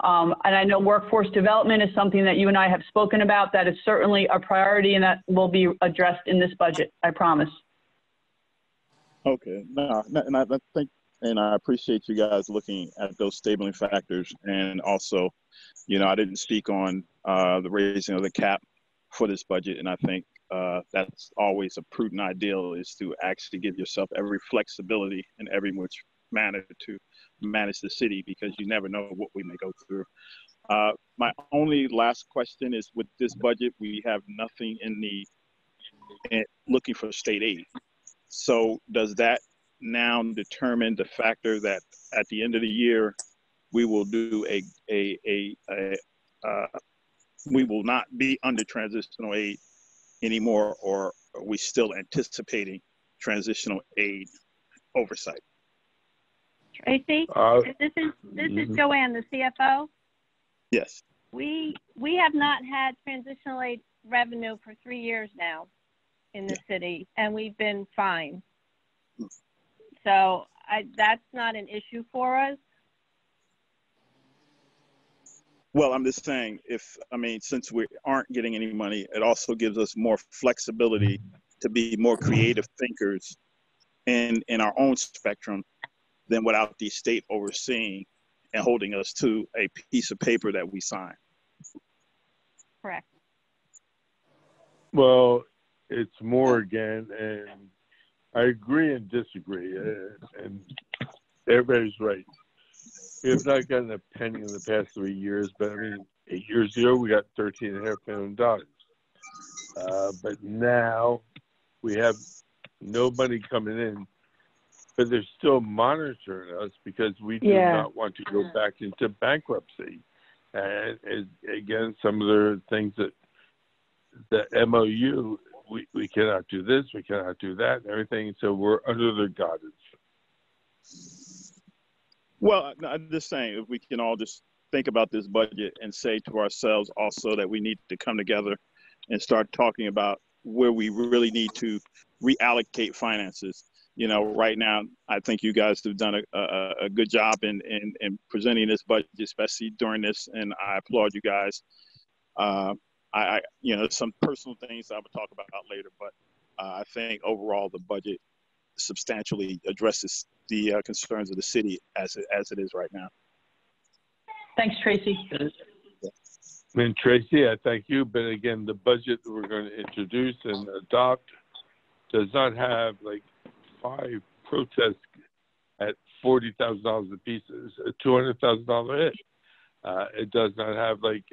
And I know workforce development is something that you and I have spoken about. That is certainly a priority, and that will be addressed in this budget, I promise. Okay, and I think, and I appreciate you guys looking at those stabilizing factors. And also, you know, I didn't speak on the raising of the cap for this budget. And I think that's always a prudent ideal, is to actually give yourself every flexibility in every which manner to manage the city, because you never know what we may go through. My only last question is, with this budget, we have nothing in looking for state aid. So does that now determine the factor that at the end of the year we will do we will not be under transitional aid anymore, or are we still anticipating transitional aid oversight? Tracy, this is Joanne, the CFO. Yes. We have not had transitional aid revenue for 3 years now in the city, and we've been fine. So that's not an issue for us. Well, I'm just saying, since we aren't getting any money, it also gives us more flexibility to be more creative thinkers in our own spectrum than without the state overseeing and holding us to a piece of paper that we sign. Correct. Well, it's more again, and I agree and disagree, and everybody's right. We have not gotten a penny in the past 3 years, but 8 years ago we got $13.5 million. But now we have no money coming in, but they're still monitoring us because we do not want to go back into bankruptcy. And again, some of the things that the MOU, we cannot do this, we cannot do that, and everything. So we're under their guidance. Well, I'm just saying, if we can all just think about this budget and say to ourselves also that we need to come together and start talking about where we really need to reallocate finances. You know, right now, I think you guys have done a good job in presenting this budget, especially during this, and I applaud you guys. Some personal things I would talk about later, but I think overall the budget substantially addresses the concerns of the city as it is right now. Thanks, Tracy. And Tracy, I thank you. But again, the budget that we're going to introduce and adopt does not have like 5 protests at $40,000 a piece. It's a $200,000 hit. It does not have like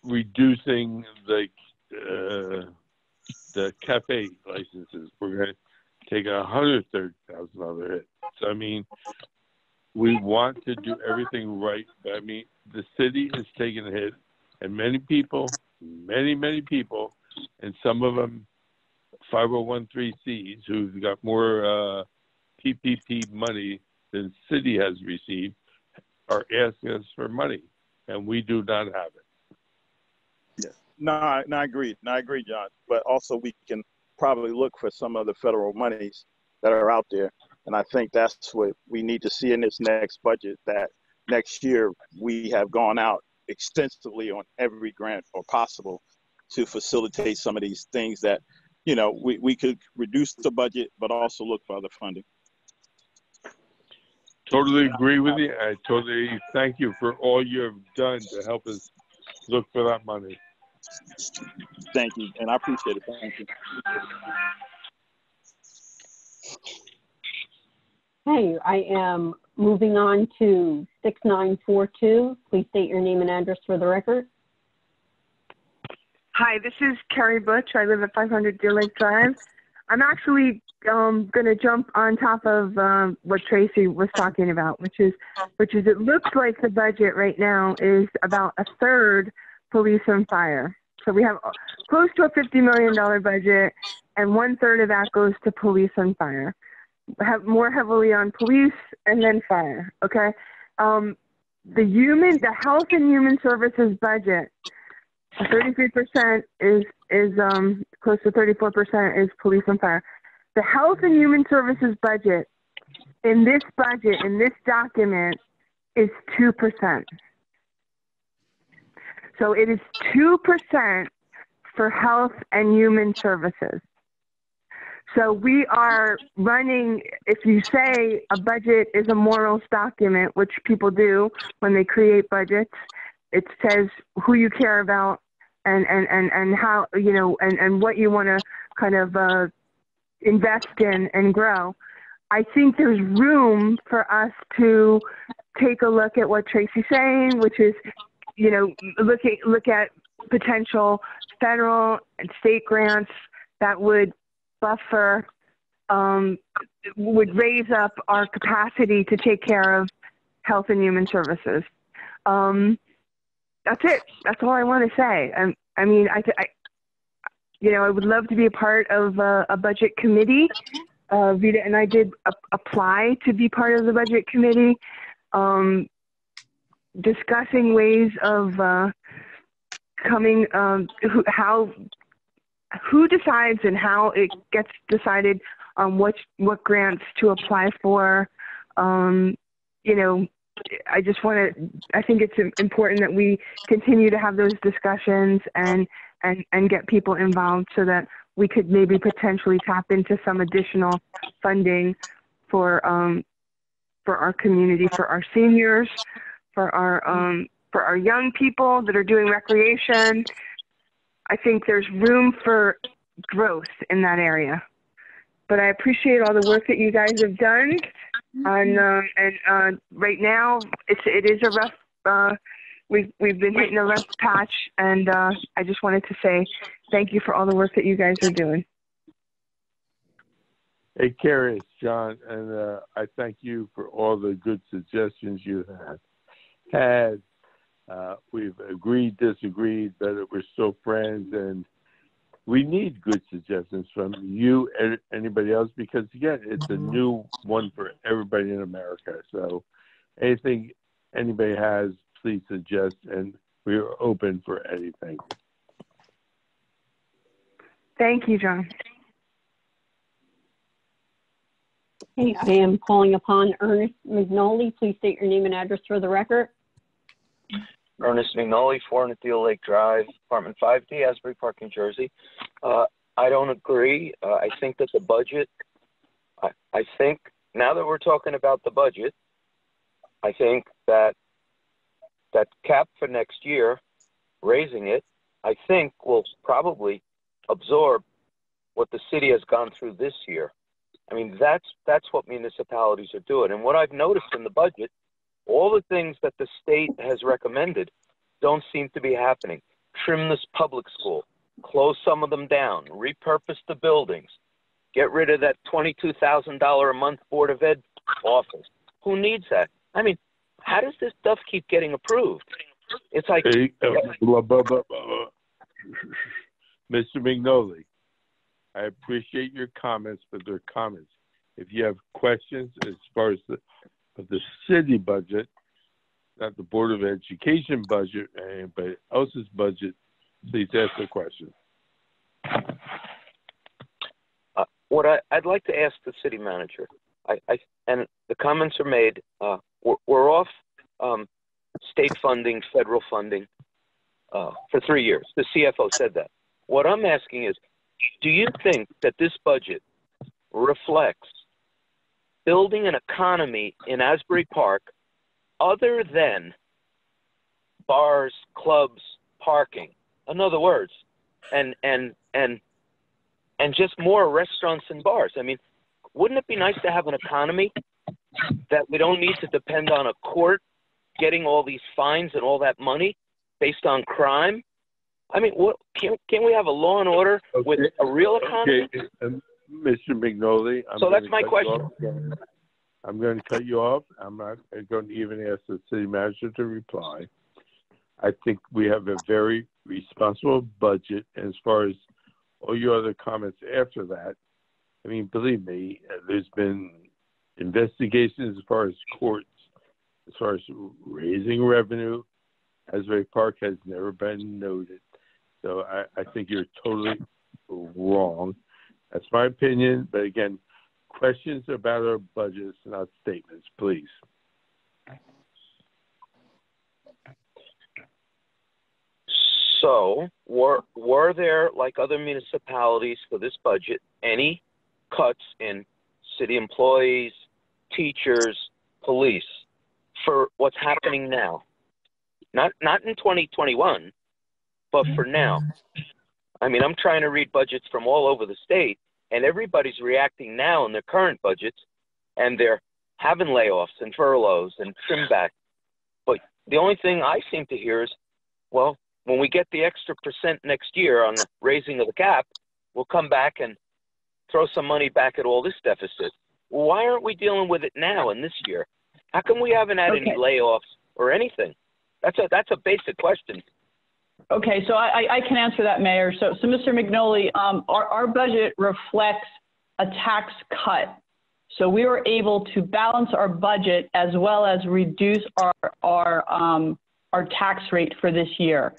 reducing the cafe licenses. We're going to take a $130,000 hit. So we want to do everything right. I mean, the city is taking a hit, and many people, many people, and some of them 501(c)(3)s who've got more PPP money than the city has received are asking us for money, and we do not have it. Yes. No, I agree. No, I agree, John. But also we can probably look for some of the federal monies that are out there. And I think that's what we need to see in this next budget, that next year we have gone out extensively on every grant or possible to facilitate some of these things that, you know, we could reduce the budget, but also look for other funding. Totally agree with you. I totally thank you for all you have done to help us look for that money. Thank you, and I appreciate it. Thank you. Hey, I am moving on to 6942. Please state your name and address for the record. Hi, this is Carrie Butch. I live at 500 Deer Lake Drive. I'm actually going to jump on top of what Tracy was talking about, which is it looks like the budget right now is about a third police and fire. So we have close to a $50 million budget, and 1/3 of that goes to police and fire. Have more heavily on police and then fire. Okay, the health and human services budget, 33% is close to 34% is police and fire. The health and human services budget in this document is 2%. So it is 2% for health and human services. So we are running, if you say a budget is a morals document, which people do when they create budgets, it says who you care about and how, you know, and what you want to kind of invest in and grow. I think there's room for us to take a look at what Tracy's saying, which is, you know, look at potential federal and state grants that would buffer, would raise up our capacity to take care of health and human services. That's it. That's all I want to say. I mean, you know, I would love to be a part of a budget committee. Vita and I did apply to be part of the budget committee, discussing ways of coming, who decides and how it gets decided on what grants to apply for. You know, I think it's important that we continue to have those discussions and get people involved so that we could maybe potentially tap into some additional funding for our community, for our seniors, for our young people that are doing recreation. I think there's room for growth in that area. But I appreciate all the work that you guys have done. And right now, it is a rough. We've been hitting a rough patch, and I just wanted to say thank you for all the work that you guys are doing. Hey, Carrie, it's John, and I thank you for all the good suggestions you have had. We've agreed, disagreed, but we're still friends, and we need good suggestions from you and anybody else because, again, it's a new one for everybody in America. So anything anybody has, please suggest, and we are open for anything. Thank you, John. Hey, I am calling upon Ernest McNally. Please state your name and address for the record. Ernest McNally, 400 Deal Lake Drive, apartment 5D, Asbury Park, New Jersey. I don't agree. I think that the budget, I think now that we're talking about the budget, I think that cap for next year, raising it, I think will probably absorb what the city has gone through this year. I mean, that's what municipalities are doing. And what I've noticed in the budget, all the things that the state has recommended don't seem to be happening. Trim this public school, close some of them down, repurpose the buildings, get rid of that $22,000 a month Board of Ed office. Who needs that? I mean, how does this stuff keep getting approved? It's like, Hey, Mr. Mignoli, I appreciate your comments, but they're comments. If you have questions as far as the city budget, not the Board of Education budget, anybody else's budget, please ask the question. what I'd like to ask the city manager, and the comments are made, we're off state funding, federal funding for 3 years. The CFO said that. What I'm asking is, do you think that this budget reflects building an economy in Asbury Park other than bars, clubs, parking? In other words, and just more restaurants and bars. I mean, wouldn't it be nice to have an economy that we don't need to depend on a court getting all these fines and all that money based on crime? I mean, what can't we have a law and order with a real economy? Okay, Mr. Mignoli. So that's my question. I'm going to cut you off. I'm not going to even ask the city manager to reply. I think we have a very responsible budget. And as far as all your other comments after that, I mean, believe me, there's been investigations as far as courts, as far as raising revenue. Asbury Park has never been noted. So I think you're totally wrong. That's my opinion. But again, questions about our budgets, not statements, please. So were there, like other municipalities for this budget, any cuts in city employees, teachers, police for what's happening now? Not in 2021, but for now. I mean, I'm trying to read budgets from all over the state, and everybody's reacting now in their current budgets, and they're having layoffs and furloughs and trim back. But the only thing I seem to hear is, well, when we get the extra % next year on the raising of the cap, we'll come back and throw some money back at all this deficit. Well, why aren't we dealing with it now in this year? How come we haven't had any layoffs or anything? That's a basic question. Okay, so I can answer that, Mayor. So Mr. Mignoli, our budget reflects a tax cut. So we were able to balance our budget as well as reduce our tax rate for this year.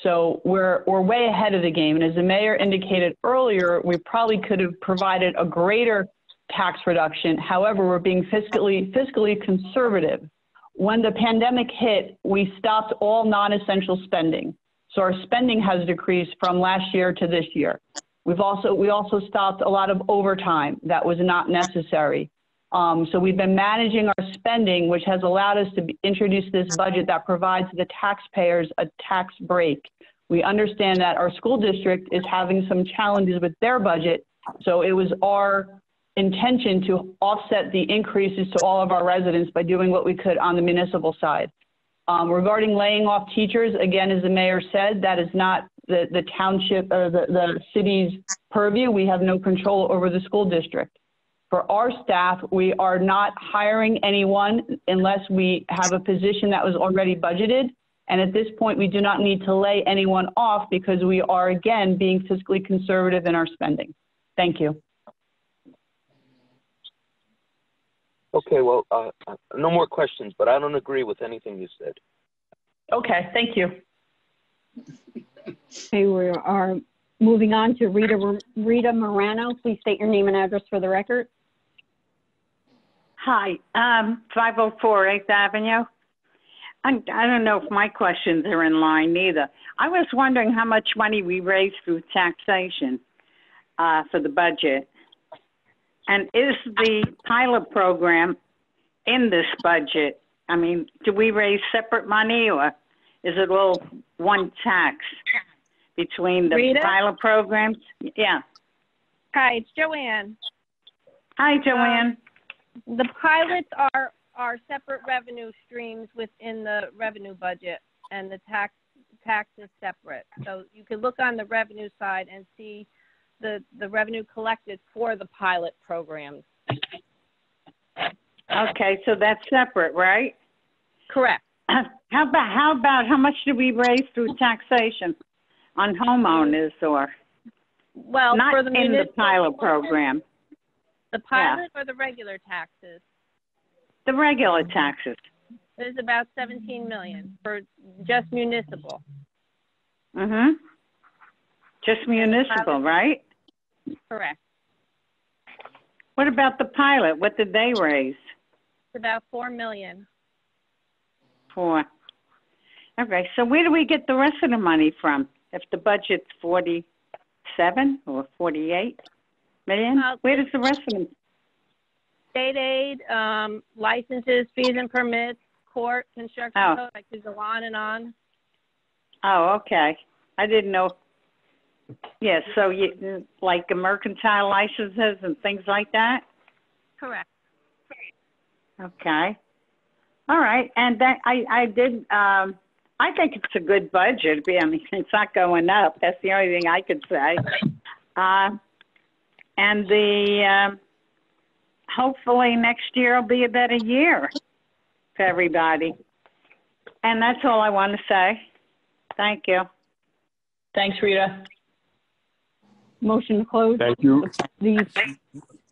So we're way ahead of the game. And as the mayor indicated earlier, we probably could have provided a greater tax reduction. However, we're being fiscally conservative. When the pandemic hit, we stopped all non-essential spending. So our spending has decreased from last year to this year. We also stopped a lot of overtime that was not necessary. So we've been managing our spending, which has allowed us to introduce this budget that provides the taxpayers a tax break. We understand that our school district is having some challenges with their budget. So it was our intention to offset the increases to all of our residents by doing what we could on the municipal side. Regarding laying off teachers, again, as the mayor said, that is not the township or the city's purview. We have no control over the school district. For our staff, we are not hiring anyone unless we have a position that was already budgeted. And at this point, we do not need to lay anyone off because we are, again, being fiscally conservative in our spending. Thank you. Okay, well, no more questions, but I don't agree with anything you said. Okay, thank you. Okay, we are moving on to Rita Morano. Please state your name and address for the record. Hi, 504 8th Avenue. I don't know if my questions are in line either. I was wondering how much money we raised through taxation for the budget. And is the pilot program in this budget? I mean, do we raise separate money or is it all one tax between the Rita? pilot programs? Yeah. Hi, it's Joanne. Hi, Joanne. The pilots are separate revenue streams within the revenue budget, and the tax is separate. So you can look on the revenue side and see the revenue collected for the pilot programs. Okay, so that's separate, right? Correct. How about how much do we raise through taxation on homeowners or Well, not for the in the municipal pilot program? The pilot or the regular taxes? The regular taxes. There's about 17 million for just municipal. Mm-hmm. Just municipal, right? Correct. What about the pilot? What did they raise? It's about 4 million. For. Okay, so where do we get the rest of the money from? If the budget's 47 or 48 million, where does the rest of them? State aid, licenses, fees and permits, court, construction code, I could go on and on. Oh, okay. I didn't know. Yeah, so you like the mercantile licenses and things like that? Correct. Okay. All right. And then I did, I think it's a good budget. I mean, it's not going up. That's the only thing I could say. And hopefully next year will be a better year for everybody. And that's all I want to say. Thank you. Thanks, Rita. Motion to close. Thank you. The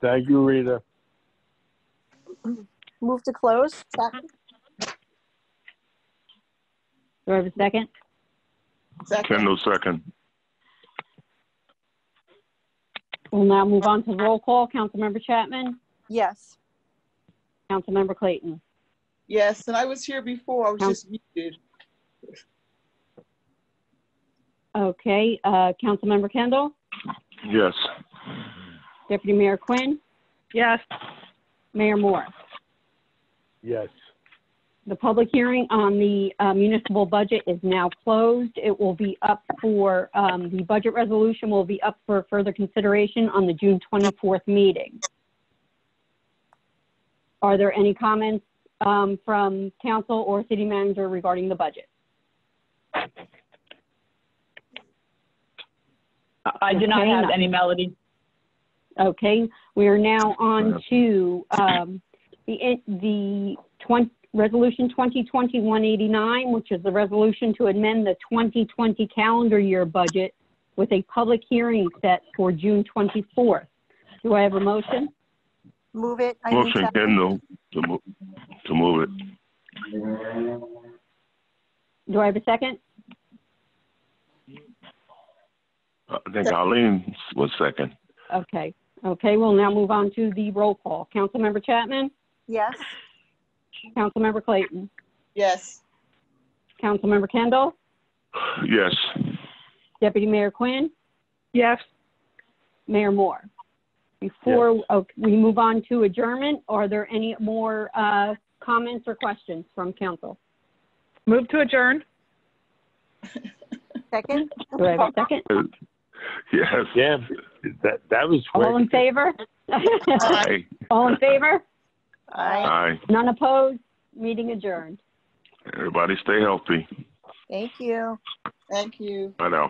Thank you, Rita. Move to close. Second. Do I have a second? Kendall, second. We'll now move on to roll call. Councilmember Chapman? Yes. Councilmember Clayton? Yes, and I was here before. I was just muted. Okay. Councilmember Kendall? Yes. Deputy Mayor Quinn? Yes. Mayor Moore? Yes. The public hearing on the municipal budget is now closed. It will be up for, the budget resolution will be up for further consideration on the June 24th meeting. Are there any comments from council or city manager regarding the budget? I do not have any, Melody. Okay, we are now on to Resolution 2020-189, which is the resolution to amend the 2020 calendar year budget with a public hearing set for June 24th. Do I have a motion? Move it. Motion, Kendall, to move it. Do I have a second? I think Arlene was second. Okay. Okay, we'll now move on to the roll call. Councilmember Chapman? Yes. Councilmember Clayton? Yes. Councilmember Kendall? Yes. Deputy Mayor Quinn? Yes. Mayor Moore? Before we move on to adjournment, are there any more comments or questions from council? Move to adjourn. Second? Do I have a second? Yes. Yeah, that was quick. All in favor? Aye. All in favor? Aye. None opposed? Meeting adjourned. Everybody stay healthy. Thank you. Thank you. Bye now.